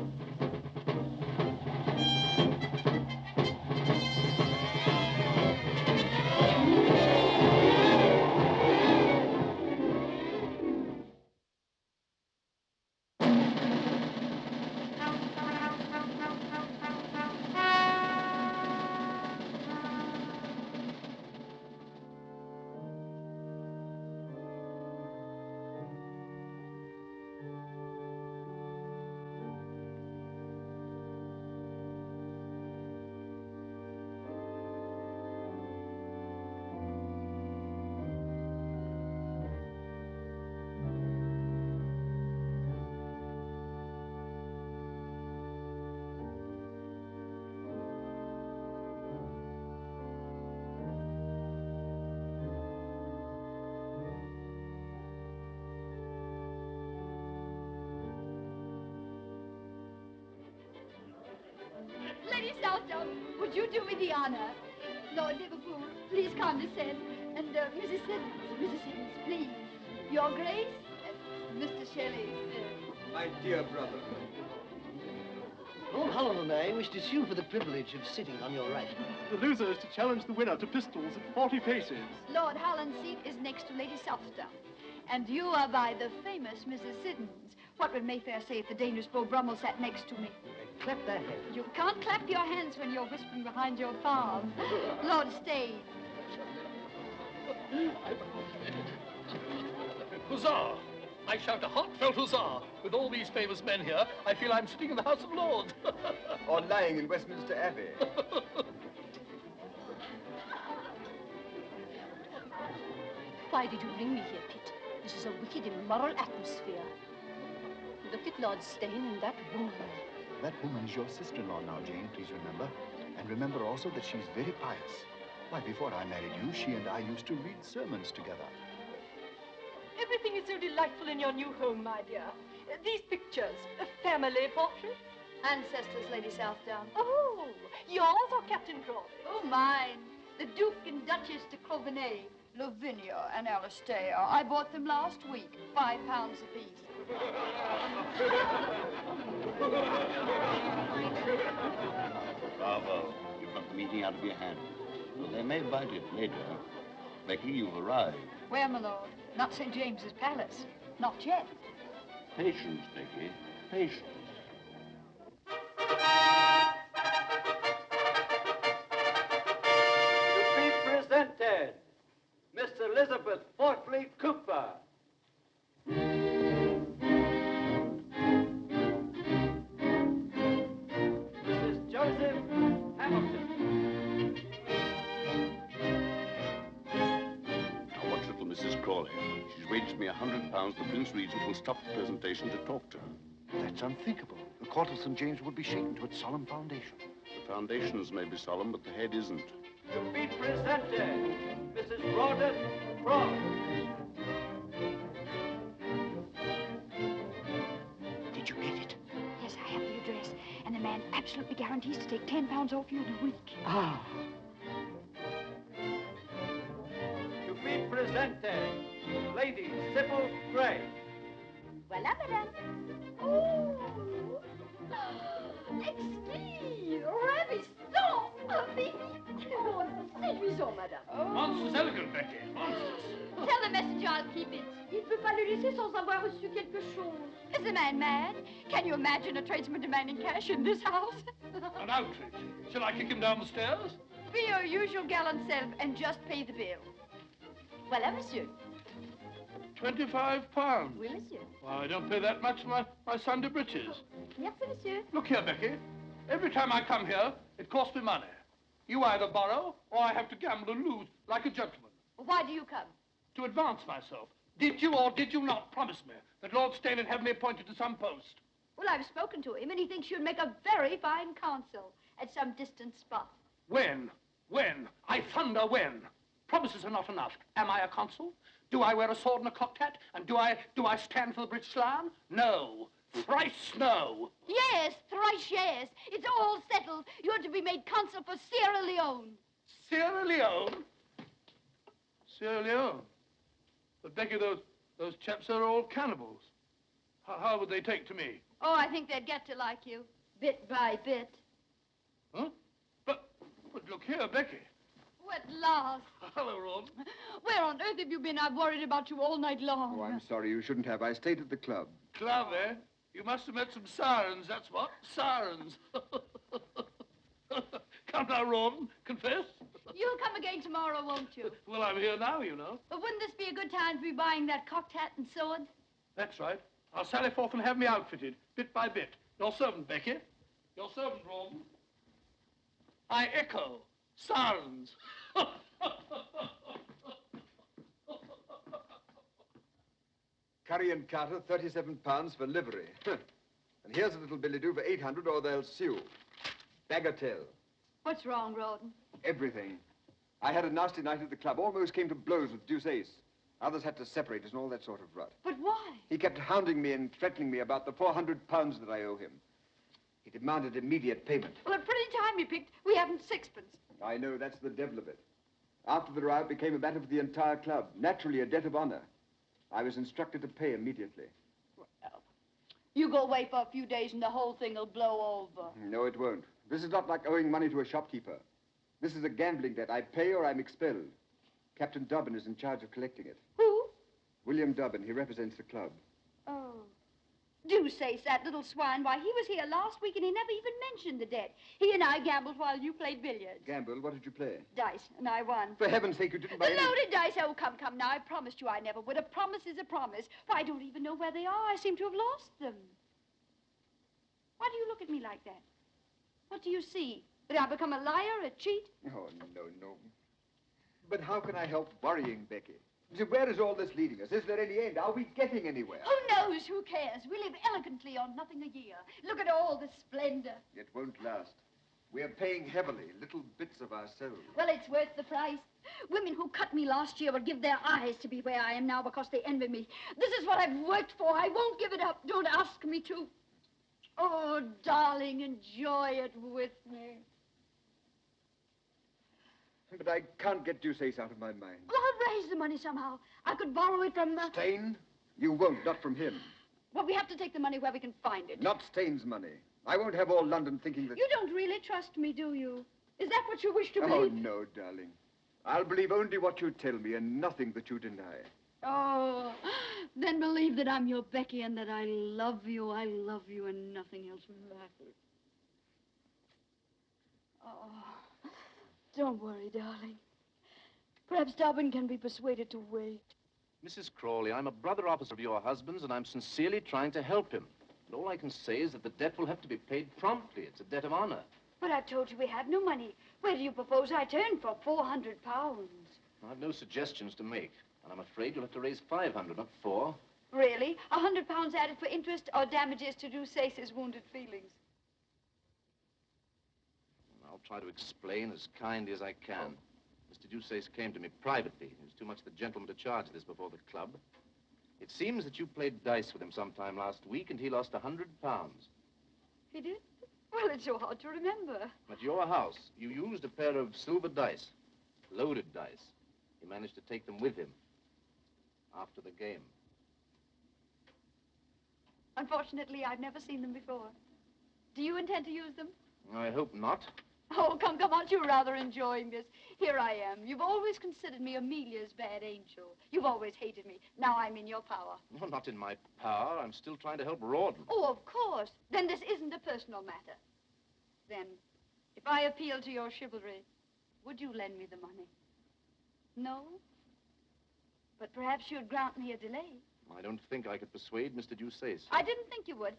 Lady Southdown, would you do me the honor? Lord Liverpool, please condescend. And Mrs. Siddons, please. Your Grace, Mr. Shelley. My dear brother. Lord Holland and I wish to sue for the privilege of sitting on your right. The loser is to challenge the winner to pistols at 40 paces. Lord Holland's seat is next to Lady Southdown. And you are by the famous Mrs. Siddons. What would Mayfair say if the dangerous Beau Brummel sat next to me? clap their hands. You can't clap your hands when you're whispering behind your palm. Lord Stane. Huzzah! I shout a heartfelt huzzah. With all these famous men here, I feel I'm sitting in the House of Lords. Or lying in Westminster Abbey. Why did you bring me here, Pitt? This is a wicked, immoral atmosphere. Look at Lord Stane and that woman. That woman is your sister-in-law now, Jane, please remember. And remember also that she's very pious. Why, before I married you, she and I used to read sermons together. Everything is so delightful in your new home, my dear. These pictures, family portraits. Ancestors, Lady Southdown. Oh, yours or Captain Crawley? Oh, mine. The Duke and Duchess de Crovenay, Lavinia and Alastair. I bought them last week, £5 apiece. Bravo. You've got the meeting out of your hands. Well, they may bite it later. Becky, you've arrived. Where, my lord? Not St. James's Palace. Not yet. Patience, Becky. Patience. To be presented, Miss Elizabeth Fortley Cooper. Mrs. Joseph Hamilton. Now, watch little Mrs. Crawley. She's waged me £100 the Prince Regent will stop the presentation to talk to her. That's unthinkable. The court of St. James would be shaken to its solemn foundation. The foundations may be solemn, but the head isn't. To be presented, Mrs. Rawdon Frost. Did you get it? Yes, I have the address. And the man absolutely guarantees to take £10 off you in a week. Ah. To be presented, Lady Sybil Gray. Voilà, madame. Oh! Exquis! Ravissant! Oh, séduisant, madame. Monstrous elegant, Becky. Monstrous. Tell the messenger I'll keep it. Il ne peut pas le laisser sans avoir reçu quelque chose. Is the man mad? Can you imagine a tradesman demanding cash in this house? An outrage. Shall I kick him down the stairs? Be your usual gallant self and just pay the bill. Voilà, monsieur. £25. Oui, monsieur. Well, I don't pay that much for my Sunday breeches. Merci, monsieur. Look here, Becky. Every time I come here, it costs me money. You either borrow, or I have to gamble and lose like a gentleman. Why do you come? To advance myself. Did you or did you not promise me that Lord Stane would have me appointed to some post? Well, I've spoken to him, and he thinks you'd make a very fine consul at some distant spot. When? When? I thunder when? Promises are not enough. Am I a consul? Do I wear a sword and a cocked hat? And do I stand for the British Lion? No. Thrice no. Yes, thrice yes. It's all settled. You're to be made consul for Sierra Leone. Sierra Leone? Sierra Leone? But Becky, those chaps are all cannibals. How would they take to me? Oh, I think they'd get to like you, bit by bit. Huh? But look here, Becky. At last. Hello, Ron. Where on earth have you been? I've worried about you all night long. Oh, I'm sorry. You shouldn't have. I stayed at the club. Club, eh? You must have met some sirens, that's what. Sirens. Come now, Ron. Confess. You'll come again tomorrow, won't you? Well, I'm here now, you know. But wouldn't this be a good time to be buying that cocked hat and sword? That's right. I'll sally forth and have me outfitted, bit by bit. Your servant, Becky. Your servant, Ron. I echo. Sirens. Curry and Carter, £37 for livery. And here's a little billet-doux for 800 or they'll sue. Bagatelle. What's wrong, Rawdon? Everything. I had a nasty night at the club. Almost came to blows with Deuce Ace. Others had to separate us and all that sort of rot. But why? He kept hounding me and threatening me about the £400 that I owe him. He demanded immediate payment. Well, a pretty time you picked. We haven't sixpence. I know, that's the devil of it. After the row, it became a matter for the entire club. Naturally, a debt of honor. I was instructed to pay immediately. Well, you go away for a few days and the whole thing will blow over. No, it won't. This is not like owing money to a shopkeeper. This is a gambling debt. I pay or I'm expelled. Captain Dobbin is in charge of collecting it. Who? William Dobbin. He represents the club. Oh. Deuceace, that little swine. Why, he was here last week and he never even mentioned the debt. He and I gambled while you played billiards. Gamble? What did you play? Dice, and I won. For heaven's sake, you didn't buy The any... loaded dice. Oh, come now. I promised you I never would. A promise is a promise. Why, I don't even know where they are. I seem to have lost them. Why do you look at me like that? What do you see? That I've become a liar, a cheat? Oh, no. But how can I help worrying, Becky? Where is all this leading us? Is there any end? Are we getting anywhere? Who knows? Who cares? We live elegantly on nothing a year. Look at all the splendor. It won't last. We're paying heavily, little bits of ourselves. Well, it's worth the price. Women who cut me last year would give their eyes to be where I am now because they envy me. This is what I've worked for. I won't give it up. Don't ask me to. Oh, darling, enjoy it with me. But I can't get Deuceace out of my mind. Well, I'll raise the money somehow. I could borrow it from... Stain? You won't, not from him. Well, we have to take the money where we can find it. Not Stain's money. I won't have all London thinking that... You don't really trust me, do you? Is that what you wish to Oh, believe? no, darling. I'll believe only what you tell me and nothing that you deny. Oh, then believe that I'm your Becky and that I love you and nothing else matters. Oh, don't worry, darling. Perhaps Dobbin can be persuaded to wait. Mrs. Crawley, I'm a brother officer of your husband's, and I'm sincerely trying to help him. And all I can say is that the debt will have to be paid promptly. It's a debt of honor. But I've told you we have no money. Where do you propose I turn for 400 pounds? I've no suggestions to make, and I'm afraid you'll have to raise 500, not 4. Really? 100 pounds added for interest or damages to Deuceace's wounded feelings? I'll try to explain as kindly as I can. Mr. Deuceace came to me privately. He was too much the gentleman to charge this before the club. It seems that you played dice with him sometime last week, and he lost 100 pounds. He did? Well, it's so hard to remember. At your house, you used a pair of silver dice, loaded dice. He managed to take them with him after the game. Unfortunately, I've never seen them before. Do you intend to use them? I hope not. Oh, come, aren't you rather enjoying this? Here I am. You've always considered me Amelia's bad angel. You've always hated me. Now I'm in your power. No, not in my power. I'm still trying to help Rawdon. Oh, of course. Then this isn't a personal matter. Then, if I appeal to your chivalry, would you lend me the money? No? But perhaps you'd grant me a delay. I don't think I could persuade Mr. Deuceace. I didn't think you would.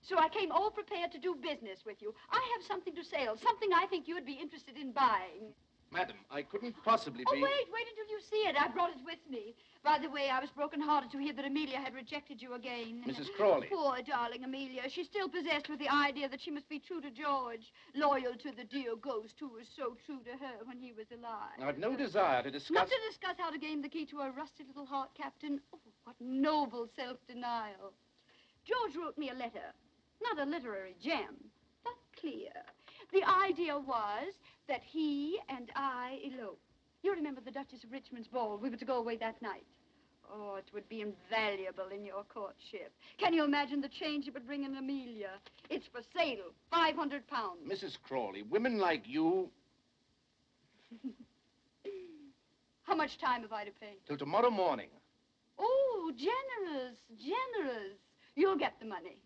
So I came all prepared to do business with you. I have something to sell, something I think you'd be interested in buying. Madam, I couldn't possibly be... Oh, wait until you see it. I brought it with me. By the way, I was broken-hearted to hear that Amelia had rejected you again. Mrs. Crawley. Poor darling Amelia. She's still possessed with the idea that she must be true to George, loyal to the dear ghost who was so true to her when he was alive. I've no desire to discuss... Not to discuss how to gain the key to her rusty little heart, Captain. Oh, what noble self-denial. George wrote me a letter. Not a literary gem, but clear. The idea was that he and I elope. You remember the Duchess of Richmond's ball? We were to go away that night. Oh, it would be invaluable in your courtship. Can you imagine the change it would bring in Amelia? It's for sale, 500 pounds. Mrs. Crawley, women like you... How much time have I to pay? Till tomorrow morning. Oh, generous, generous. You'll get the money.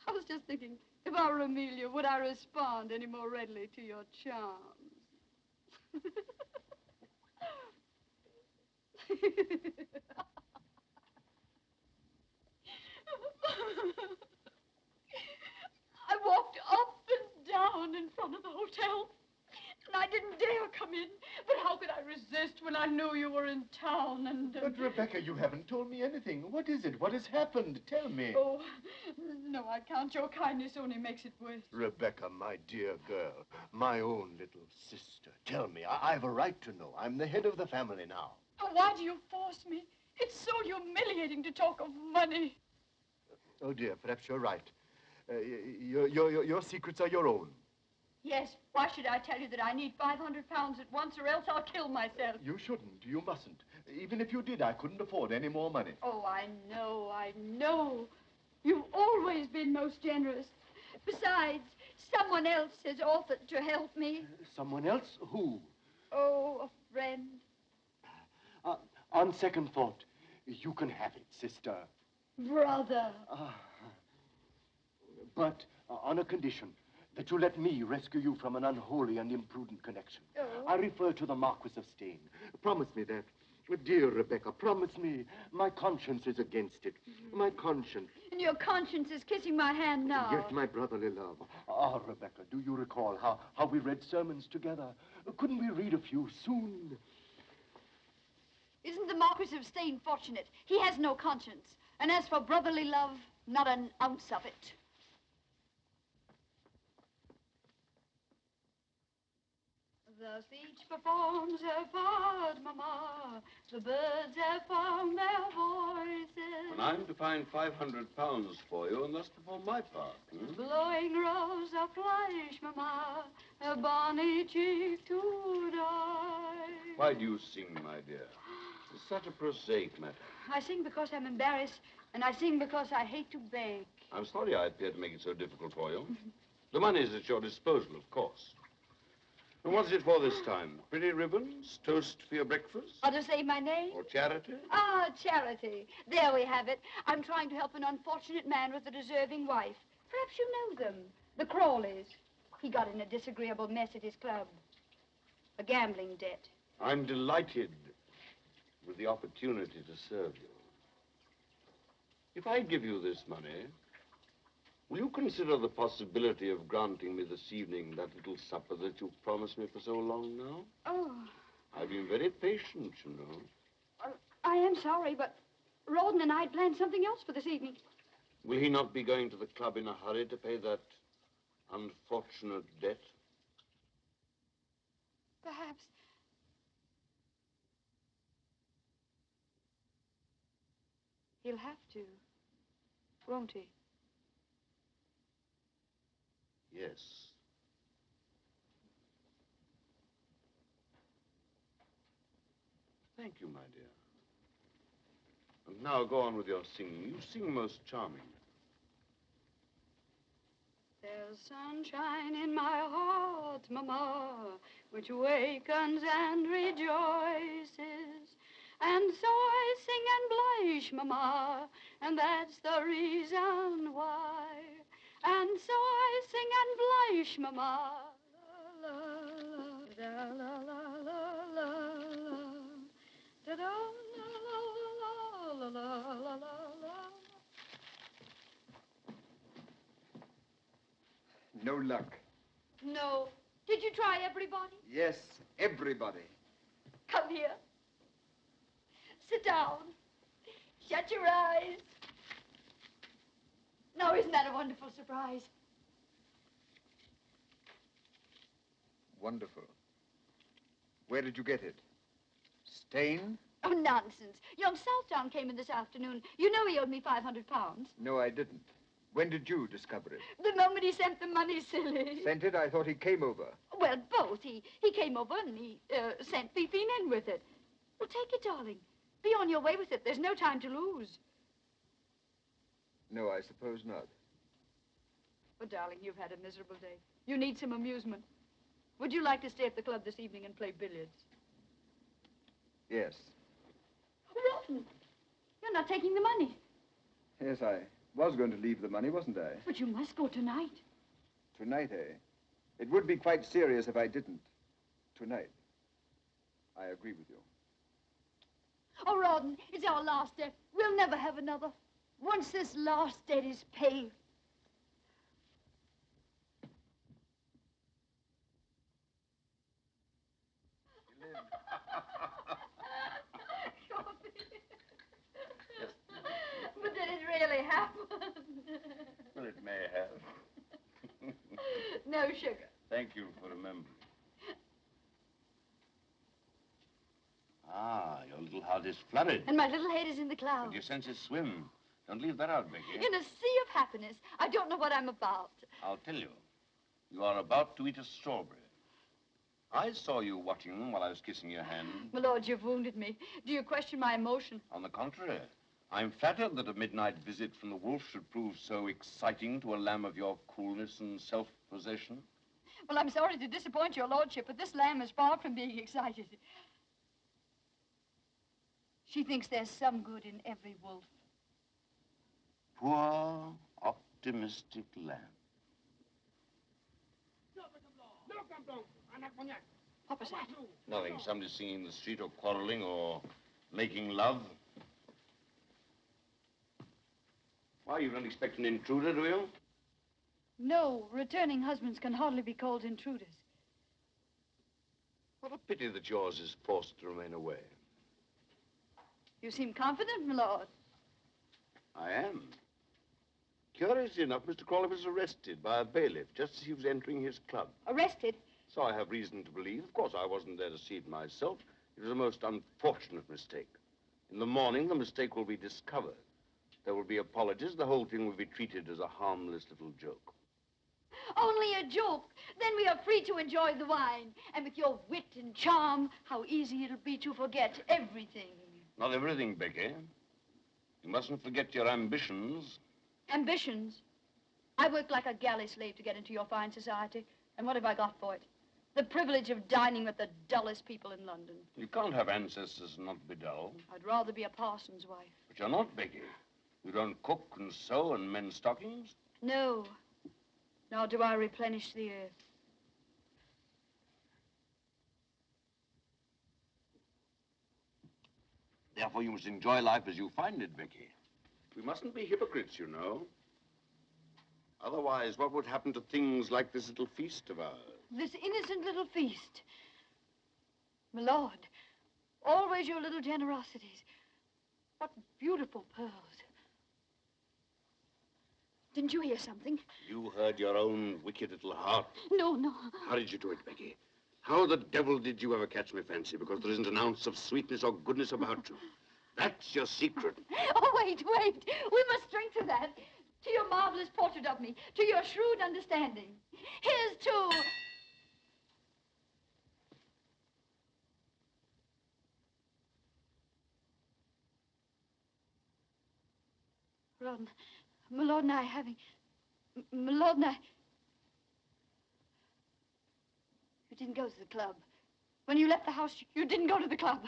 I was just thinking, if I were Amelia, would I respond any more readily to your charms? I walked up and down in front of the hotel, and I didn't dare come in. But how could I resist when I knew you were in town and... But, Rebecca, you haven't told me anything. What is it? What has happened? Tell me. Oh, no, I can't. Your kindness only makes it worse. Rebecca, my dear girl, my own little sister. Tell me, I've a right to know. I'm the head of the family now. Oh, why do you force me? It's so humiliating to talk of money. Oh, dear, perhaps you're right. Your secrets are your own. Yes, why should I tell you that I need 500 pounds at once or else I'll kill myself? You shouldn't. You mustn't. Even if you did, I couldn't afford any more money. Oh, I know. You've always been most generous. Besides, someone else has offered to help me. Someone else? Who? Oh, a friend. On second thought, you can have it, sister. Brother. But on a condition, that you let me rescue you from an unholy and imprudent connection. Oh. I refer to the Marquis of Steyne. Promise me that. Dear Rebecca, promise me. My conscience is against it. My conscience. And your conscience is kissing my hand now. Yet my brotherly love. Ah, Rebecca, do you recall how we read sermons together? Couldn't we read a few soon? Isn't the Marquis of Steyne fortunate? He has no conscience. And as for brotherly love, not an ounce of it. Thus each performs her part, Mama. The birds have found their voices. And I'm to find £500 for you and thus perform my part. Blowing rows of flesh, Mama. A bonny cheek to die. Why do you sing, my dear? It's such a prosaic matter. I sing because I'm embarrassed, and I sing because I hate to beg. I'm sorry I appear to make it so difficult for you. The money's at your disposal, of course. And what's it for this time? Pretty ribbons? Toast for your breakfast? Or to say my name? Or charity? Ah, charity. There we have it. I'm trying to help an unfortunate man with a deserving wife. Perhaps you know them. The Crawleys. He got in a disagreeable mess at his club. A gambling debt. I'm delighted with the opportunity to serve you. If I give you this money, will you consider the possibility of granting me this evening that little supper that you've promised me for so long now? Oh. I've been very patient, you know. I am sorry, but Rawdon and I had planned something else for this evening. Will he not be going to the club in a hurry to pay that unfortunate debt? Perhaps. He'll have to, won't he? Yes. Thank you, my dear. And now go on with your singing. You sing most charming. There's sunshine in my heart, Mama, which wakens and rejoices. And so I sing and blush, Mama, and that's the reason why. And so I sing and blush, Mama. La, la, la, la, la, la, da, da, la, la, la, la, la, la. No luck. No. Did you try everybody? Yes, everybody. Come here. Sit down. Shut your eyes. Now, isn't that a wonderful surprise? Wonderful. Where did you get it? Steyne? Oh, nonsense. Young Southdown came in this afternoon. You know he owed me £500. No, I didn't. When did you discover it? The moment he sent the money, silly. Sent it? I thought he came over. Well, both. He came over and he sent Fifine in with it. Well, take it, darling. Be on your way with it. There's no time to lose. No, I suppose not. Oh, darling, you've had a miserable day. You need some amusement. Would you like to stay at the club this evening and play billiards? Yes. Rotten. You're not taking the money. Yes, I was going to leave the money, wasn't I? But you must go tonight. Tonight, eh? It would be quite serious if I didn't. Tonight. I agree with you. Oh, Rawdon, it's our last debt. We'll never have another. Once this last debt is paid. But did it really happen? Well, it may have. No sugar. Thank you for remembering. Ah, your little heart is flooded. And my little head is in the And clouds. your senses swim. Don't leave that out, Becky. In a sea of happiness. I don't know what I'm about. I'll tell you. You are about to eat a strawberry. I saw you watching them while I was kissing your hand. My lord, you've wounded me. Do you question my emotion? On the contrary, I'm flattered that a midnight visit from the wolf should prove so exciting to a lamb of your coolness and self-possession. Well, I'm sorry to disappoint your lordship, but this lamb is far from being excited. She thinks there's some good in every wolf. Poor, optimistic lamb. What was that? Nothing. Somebody singing in the street or quarreling or making love. Why, you don't expect an intruder, do you? No, returning husbands can hardly be called intruders. What a pity that yours is forced to remain away. You seem confident, my lord. I am. Curiously enough, Mr. Crawley was arrested by a bailiff just as he was entering his club. Arrested? So I have reason to believe. Of course, I wasn't there to see it myself. It was a most unfortunate mistake. In the morning, the mistake will be discovered. There will be apologies. The whole thing will be treated as a harmless little joke. Only a joke. Then we are free to enjoy the wine. And with your wit and charm, how easy it'll be to forget everything. Not everything, Becky. You mustn't forget your ambitions. Ambitions? I worked like a galley slave to get into your fine society. And what have I got for it? The privilege of dining with the dullest people in London. You can't have ancestors and not be dull. I'd rather be a parson's wife. But you're not, Becky. You don't cook and sew and mend stockings. No. Nor do I replenish the earth. Therefore, you must enjoy life as you find it, Becky. We mustn't be hypocrites, you know. Otherwise, what would happen to things like this little feast of ours? This innocent little feast. My lord, always your little generosities. What beautiful pearls. Didn't you hear something? You heard your own wicked little heart. No, no. How did you do it, Becky? How the devil did you ever catch my fancy? Because there isn't an ounce of sweetness or goodness about you. That's your secret. Oh, wait, wait. We must drink to that. To your marvelous portrait of me. To your shrewd understanding. Here's to... Ron, my lord and I having... My lord and I... You didn't go to the club. When you left the house, you didn't go to the club.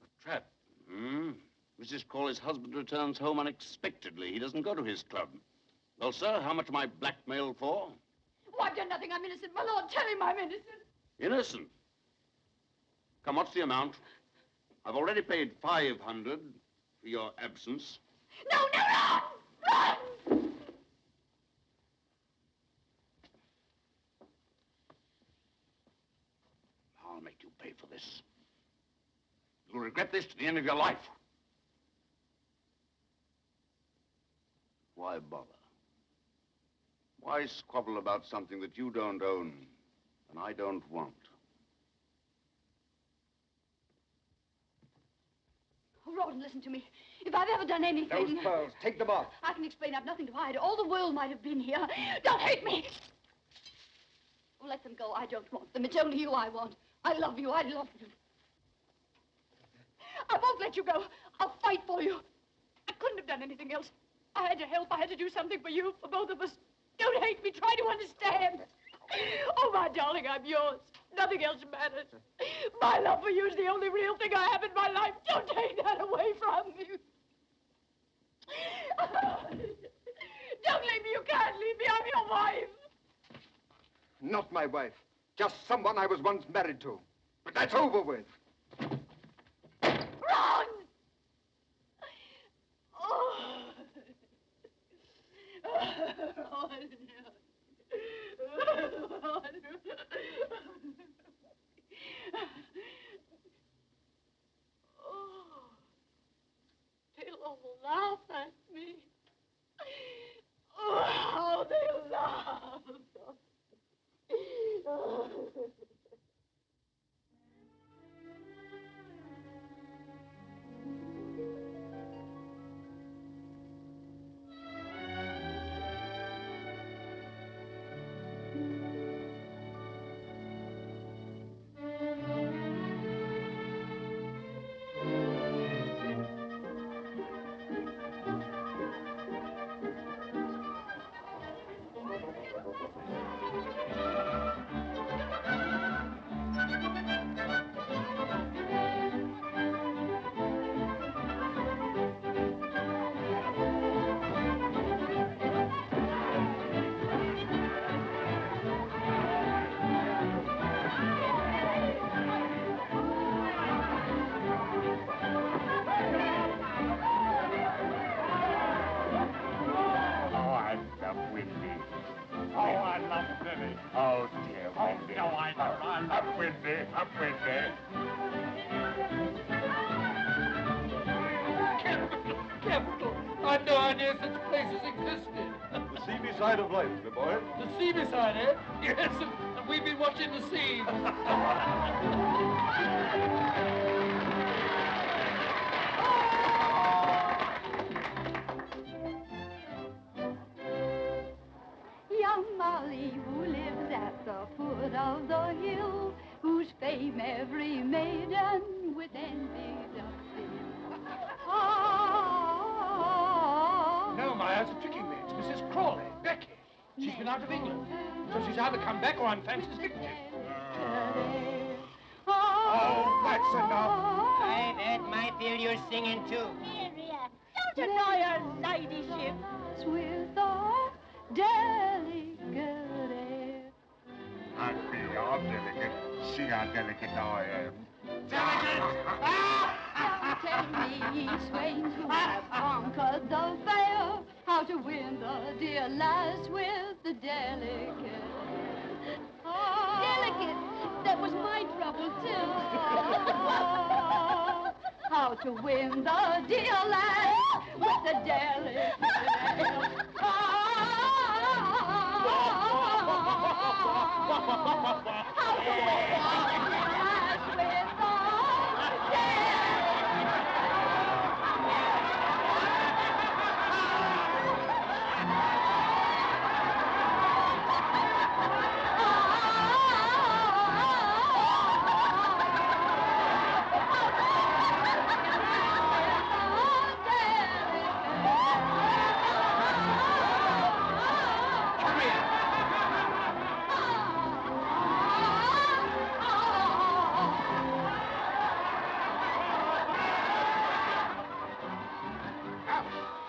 A trap, hmm? Mrs. Crawley's husband returns home unexpectedly. He doesn't go to his club. Well, sir, how much am I blackmailed for? Oh, I've done nothing. I'm innocent. My lord, tell him I'm innocent. Innocent. Come, what's the amount? I've already paid 500 for your absence. No, no, Ron! Run! I'll make you pay for this. You'll regret this to the end of your life. Why bother? Why squabble about something that you don't own and I don't want? Oh, Ron, listen to me. If I've ever done anything... Those pearls, take them off. I can explain. I've nothing to hide. All the world might have been here. Don't hate me! Oh, let them go. I don't want them. It's only you I want. I love you. I love you. I won't let you go. I'll fight for you. I couldn't have done anything else. I had to help. I had to do something for you, for both of us. Don't hate me. Try to understand. Oh, my darling, I'm yours. Nothing else matters. My love for you is the only real thing I have in my life. Don't take that away from me. Don't leave me. You can't leave me. I'm your wife. Not my wife. Just someone I was once married to. But that's over with. Ron! Oh. Oh, they'll all laugh at me. Oh, how they'll laugh. Lily. Oh, dear, Wendy. Oh, no, I know. Up, Wendy. Up, Wendy. Capital. I had no idea such places existed. The seamy side of life, my boy. The seamy side, eh? Yes, and we've been watching the sea. Young Molly, who lives at the foot of the hill, whose fame every maiden with envy doth fill. No, my eyes are tricking me. It's Mrs. Crawley, Becky. She's been out of England. So she's either come back or I'm Fancy's victim. Oh, that's enough. I've had my fill your singing, too. Don't annoy her ladyship. With a delicate air. I'd be all delicate. See how delicate I am. Now tell me, swains who have conquered the fair, how to win the dear lass with the delicate. Delicate? That was my trouble, too. How to win the dear lass with the delicate.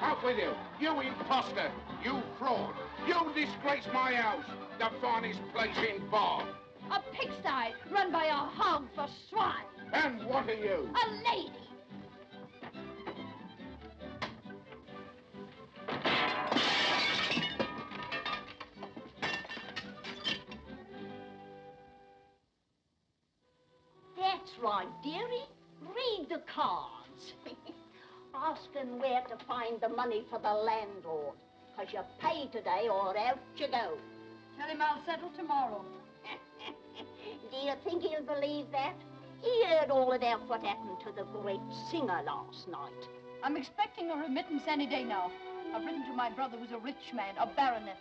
Out with you! You imposter! You fraud! You disgrace my house! The finest place in Bath! A pigsty run by a hog for swine. And what are you? A lady. That's right, dearie. Read the cards. Ask them where to find the money for the landlord. Because you pay today or out you go. Tell him I'll settle tomorrow. Do you think he'll believe that? He heard all about what happened to the great singer last night. I'm expecting a remittance any day now. I've written to my brother who's a rich man, a baronet.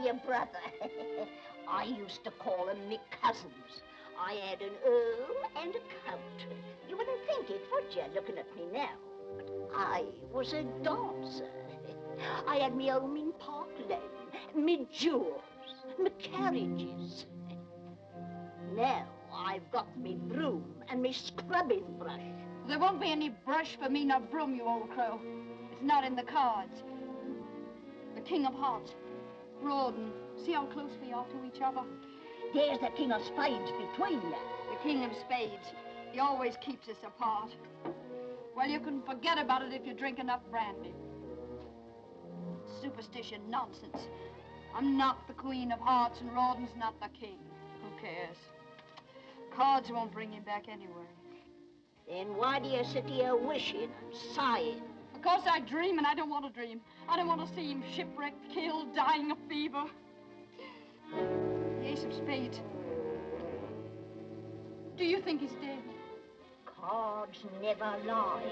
Your brother. I used to call them me cousins. I had an earl and a count. You wouldn't think it, would you, looking at me now? But I was a dancer. I had me home in Park Lane, me jewels, me carriages. Now I've got me broom and me scrubbing brush. There won't be any brush for me nor broom, you old crow. It's not in the cards. The King of Hearts, Rawdon. See how close we are to each other? There's the King of Spades between you. The King of Spades. He always keeps us apart. Well, you can forget about it if you drink enough brandy. Superstition nonsense. I'm not the Queen of Hearts and Rawdon's not the King. Who cares? Cards won't bring him back anyway. Then why do you sit here wishing and sighing? Because I dream and I don't want to dream. I don't want to see him shipwrecked, killed, dying of fever. The Ace of Spades. Do you think he's dead? Cards never lie.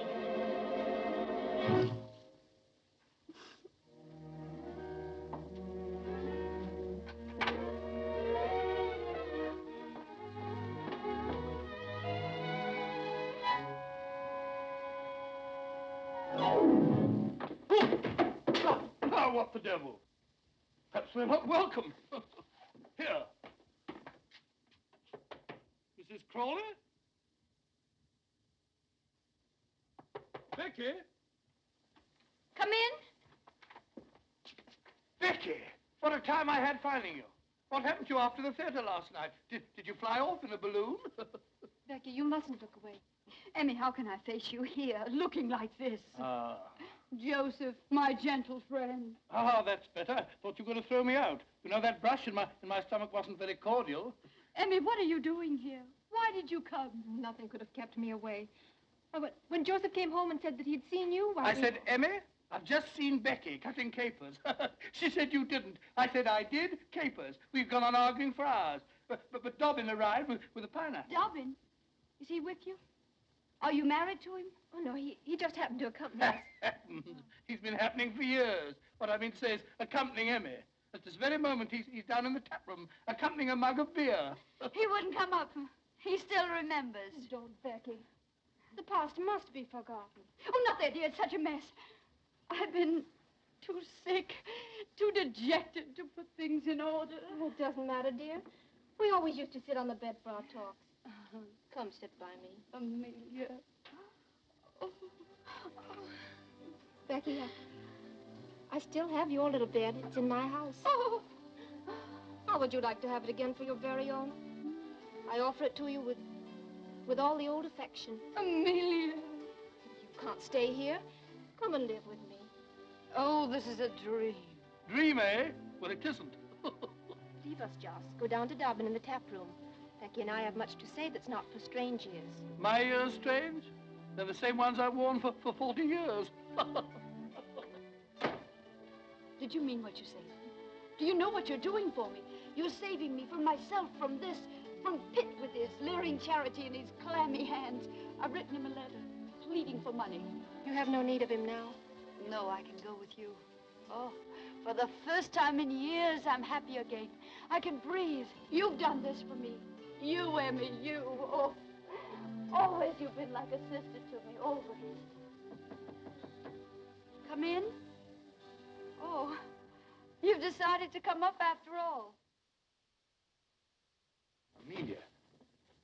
Now, what the devil? Perhaps we're not welcome. Here. Mrs. Crawley? Becky? Come in. Becky! What a time I had finding you. What happened to you after the theater last night? Did you fly off in a balloon? Becky, you mustn't look away. Emmy, how can I face you here, looking like this? Joseph, my gentle friend. Ah, that's better. Thought you were going to throw me out. You know, that brush in my stomach wasn't very cordial. Emmy, what are you doing here? Why did you come? Nothing could have kept me away. Oh, but when Joseph came home and said that he'd seen you, why... I said, Emmy, I've just seen Becky cutting capers. She said you didn't. I said I did. Capers. We've gone on arguing for hours. But Dobbin arrived with a pineapple. Dobbin? Is he with you? Are you married to him? Oh, no, he just happened to accompany us. He's been happening for years. What I mean to say is accompanying Emmy. At this very moment, he's down in the tap room, accompanying a mug of beer. He wouldn't come up. He still remembers. Don't, Becky. The past must be forgotten. Oh, not that, dear. It's such a mess. I've been too sick, too dejected to put things in order. Oh, it doesn't matter, dear. We always used to sit on the bed for our talks. Come sit by me. Amelia. Oh. Becky, I still have your little bed. It's in my house. Oh. How would you like to have it again for your very own? I offer it to you with all the old affection. Amelia. You can't stay here. Come and live with me. Oh, this is a dream. Dream, eh? Well, it isn't. Leave us, Joss. Go down to Dobbin in the tap room. Becky and I have much to say that's not for strange ears. My ears strange? They're the same ones I've worn for 40 years. Did you mean what you said? Do you know what you're doing for me? You're saving me from myself, from this, from Pitt with his leering charity in his clammy hands. I've written him a letter, pleading for money. You have no need of him now. No, I can go with you. Oh, for the first time in years, I'm happy again. I can breathe. You've done this for me. You, Emmy, you. Oh, always you've been like a sister to me, always. Come in. Oh, you've decided to come up after all. Amelia,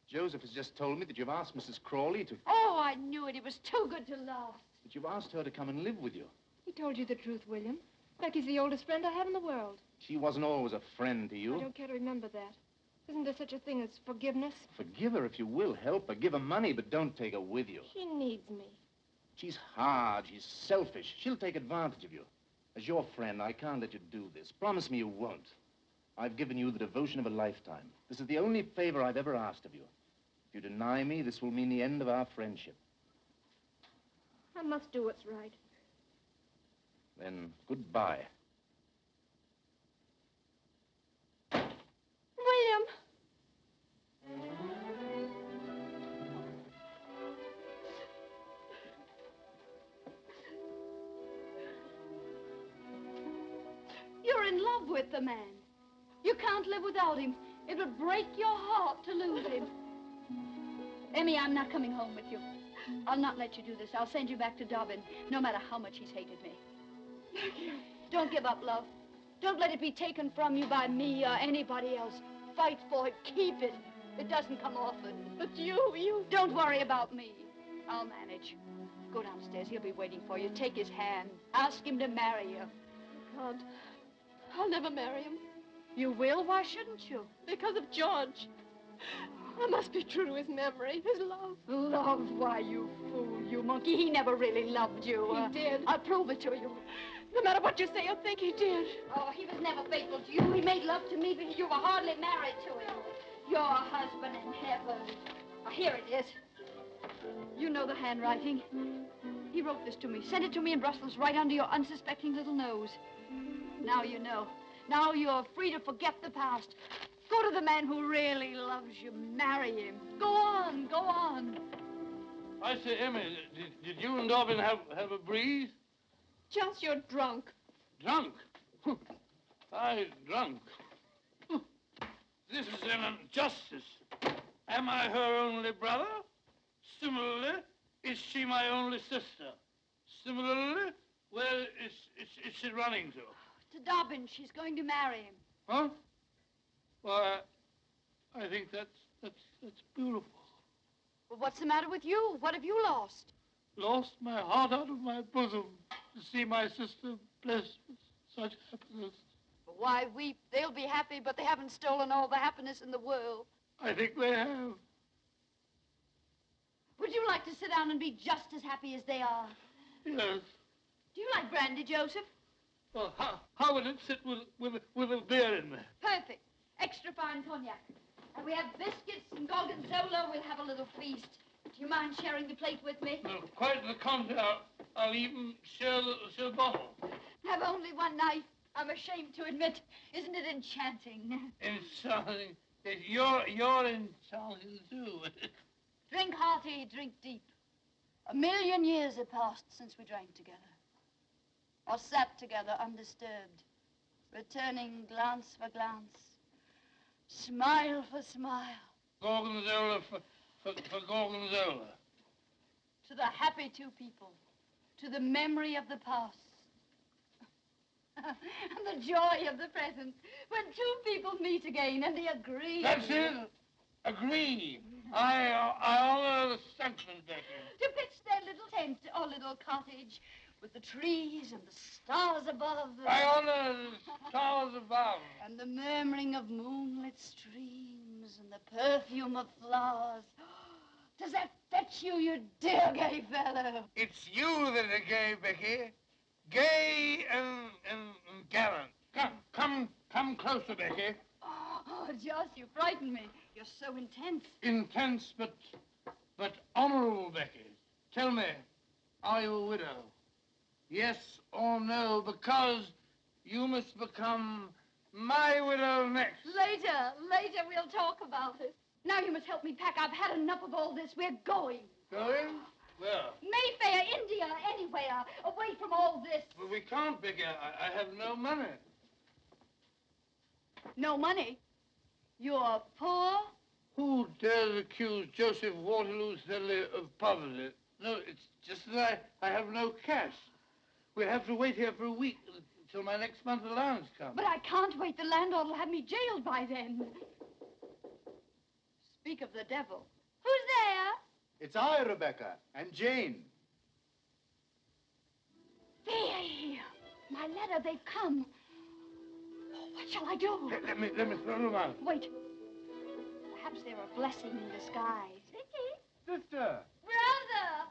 Joseph has just told me that you've asked Mrs. Crawley to... Oh, I knew it. It was too good to last. that you've asked her to come and live with you. He told you the truth, William. Becky's the oldest friend I have in the world. She wasn't always a friend to you. I don't care to remember that. Isn't there such a thing as forgiveness? Forgive her if you will. Help her. Give her money, but don't take her with you. She needs me. She's hard. She's selfish. She'll take advantage of you. As your friend, I can't let you do this. Promise me you won't. I've given you the devotion of a lifetime. This is the only favor I've ever asked of you. If you deny me, this will mean the end of our friendship. I must do what's right. Then, goodbye. William! You're in love with the man. You can't live without him. It would break your heart to lose him. Emmy, I'm not coming home with you. I'll not let you do this. I'll send you back to Dobbin, no matter how much he's hated me. Don't give up, love. Don't let it be taken from you by me or anybody else. Fight for it. Keep it. It doesn't come often. But you... Don't worry about me. I'll manage. Go downstairs. He'll be waiting for you. Take his hand. Ask him to marry you. I can't. I'll never marry him. You will? Why shouldn't you? Because of George. I must be true to his memory, his love. Love? Why, you fool, you monkey. He never really loved you. He did. I'll prove it to you. No matter what you say, you'll think he did. Oh, he was never faithful to you. He made love to me, but you were hardly married to him. Your husband in heaven. Oh, here it is. You know the handwriting. He wrote this to me. Sent it to me in Brussels right under your unsuspecting little nose. Now you know. Now you're free to forget the past. Go to the man who really loves you. Marry him. Go on, go on. I say, Emmy, did you and Dobbin have a breeze? Just you're drunk. Drunk? I drunk. This is an injustice. Am I her only brother? Similarly, is she my only sister? Similarly, where is she running to? To Dobbin. She's going to marry him. Huh? Well, I think that's beautiful. Well, what's the matter with you? What have you lost? Lost my heart out of my bosom to see my sister blessed with such happiness. Why weep? They'll be happy, but they haven't stolen all the happiness in the world. I think they have. Would you like to sit down and be just as happy as they are? Yes. Do you like brandy, Joseph? Well, how would it sit with a beer in there? Perfect. Extra fine cognac. And we have biscuits and gorgonzola. We'll have a little feast. Do you mind sharing the plate with me? No, quite the contrary. I'll even share the bottle. Have only one knife. I'm ashamed to admit. Isn't it enchanting? Enchanting. You're enchanting, too. Drink hearty, drink deep. 1,000,000 years have passed since we drank together. Or sat together undisturbed, returning glance for glance, smile for smile. Gorgonzola for gorgonzola. To the happy two people, to the memory of the past, and the joy of the present, when two people meet again and they agree. That's it. Agree. I honor the sentiment, Becky. To pitch their little tent or little cottage with the trees and the stars above. I honor the stars above. And the murmuring of moonlit streams and the perfume of flowers. Does that fetch you, you dear gay fellow? It's you that are gay, Becky. Gay and gallant. Come closer, Becky. Oh, Joss, you frighten me. You're so intense. Intense, but honorable, Becky. Tell me, are you a widow? Yes or no, because you must become my widow next. Later we'll talk about it. Now you must help me pack. I've had enough of all this. We're going. Going? Where? Mayfair, India, anywhere. Away from all this. But we can't, Becky. I have no money. No money? You're poor? Who dares accuse Joseph Waterloo steadily of poverty? No, it's just that I have no cash. We'll have to wait here for a week until my next month's allowance comes. But I can't wait. The landlord will have me jailed by then. Speak of the devil. Who's there? It's I, Rebecca, and Jane. They're here. My letter, they've come. Oh, what shall I do? Let me throw them out. Wait. Perhaps they're a blessing in disguise. Sister! Brother!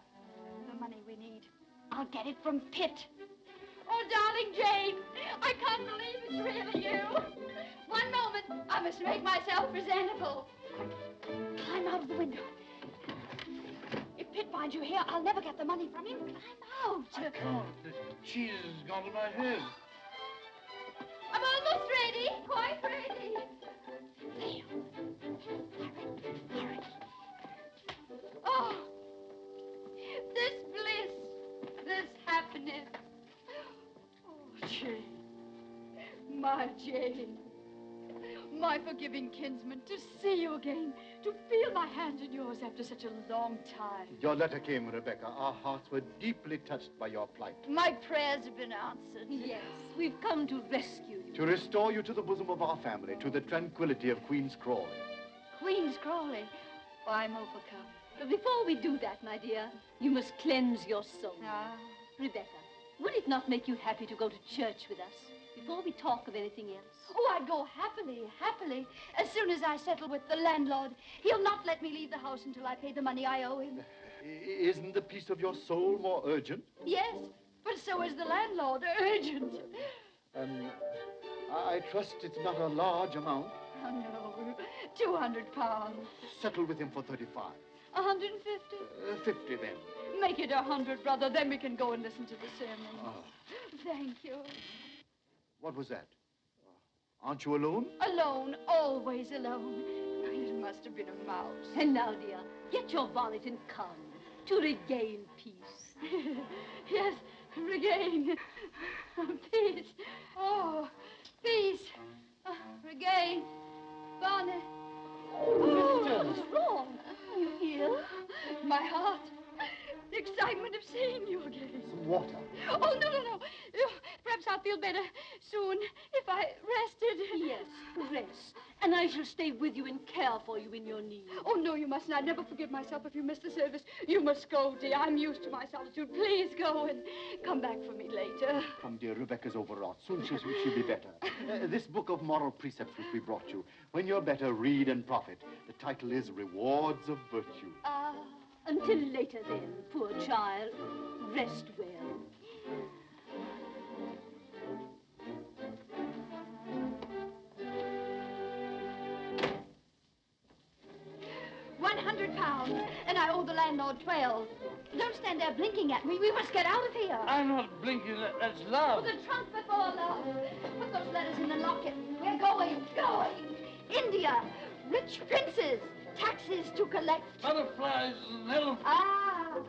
The money we need. I'll get it from Pitt. Oh, darling Jane, I can't believe it's really you. One moment. I must make myself presentable. Quick, climb out of the window. If Pitt finds you here, I'll never get the money from him. Climb out. I can't. The cheese has gone to my head. I'm almost ready. Quite ready. There. Hurry. Oh, this bliss, this happiness. Oh, Jane. My Jane. My forgiving kinsman, to see you again, to feel my hand in yours after such a long time. Your letter came, Rebecca. Our hearts were deeply touched by your plight. My prayers have been answered. Yes, we've come to rescue you. To restore you to the bosom of our family, to the tranquility of Queen's Crawley. Queen's Crawley? Why, I'm overcome. But before we do that, my dear, you must cleanse your soul. Ah. Rebecca, would it not make you happy to go to church with us before we talk of anything else? Oh, I'd go happily. As soon as I settle with the landlord, he'll not let me leave the house until I pay the money I owe him. Isn't the peace of your soul more urgent? Yes, but so is the landlord. Urgent. I trust it's not a large amount. Oh, no. 200 pounds. Settle with him for 35. 150? 50 then. Make it 100, brother. Then we can go and listen to the sermon. Oh. Thank you. What was that? Aren't you alone? Alone, always alone. It must have been a mouse. And now, dear, get your bonnet and come to regain peace. Yes, regain. Peace. Oh, peace. Regain. Bonnet. Oh, what's wrong? Are you ill? My heart. The excitement of seeing you again. Some water. Oh, no. Perhaps I'll feel better soon if I rested. Yes, rest. And I shall stay with you and care for you in your need. Oh, no, you mustn't. I'd never forgive myself if you missed the service. You must go, dear. I'm used to my solitude. Please go and come back for me later. Come, dear, Rebecca's overwrought. Soon she'll be better. This book of moral precepts which we brought you. When you're better, read and profit. The title is Rewards of Virtue. Until later then, poor child. Rest well. £10, and I owe the landlord 12. Don't stand there blinking at me. We must get out of here. I'm not blinking. That's love. Oh, the trunk before love. Put those letters in the locket. We're going. India. Rich princes. Taxes to collect. Butterflies and elephants.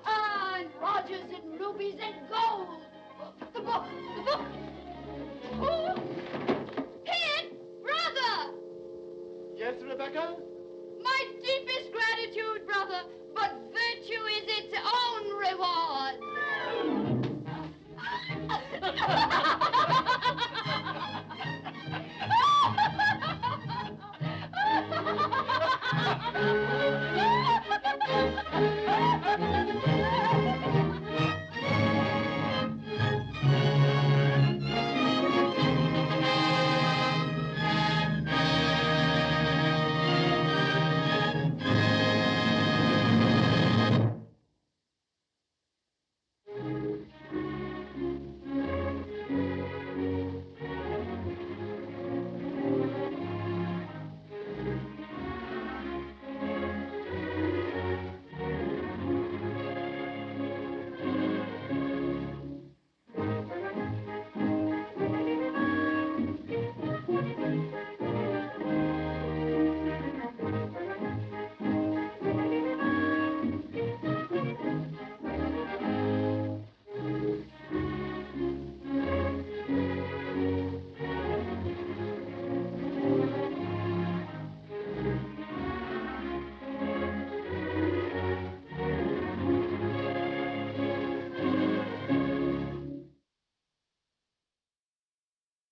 And Rogers and rubies and gold. The book. Oh, Kid, brother. Yes, Rebecca? My deepest gratitude, brother, but virtue is its own reward.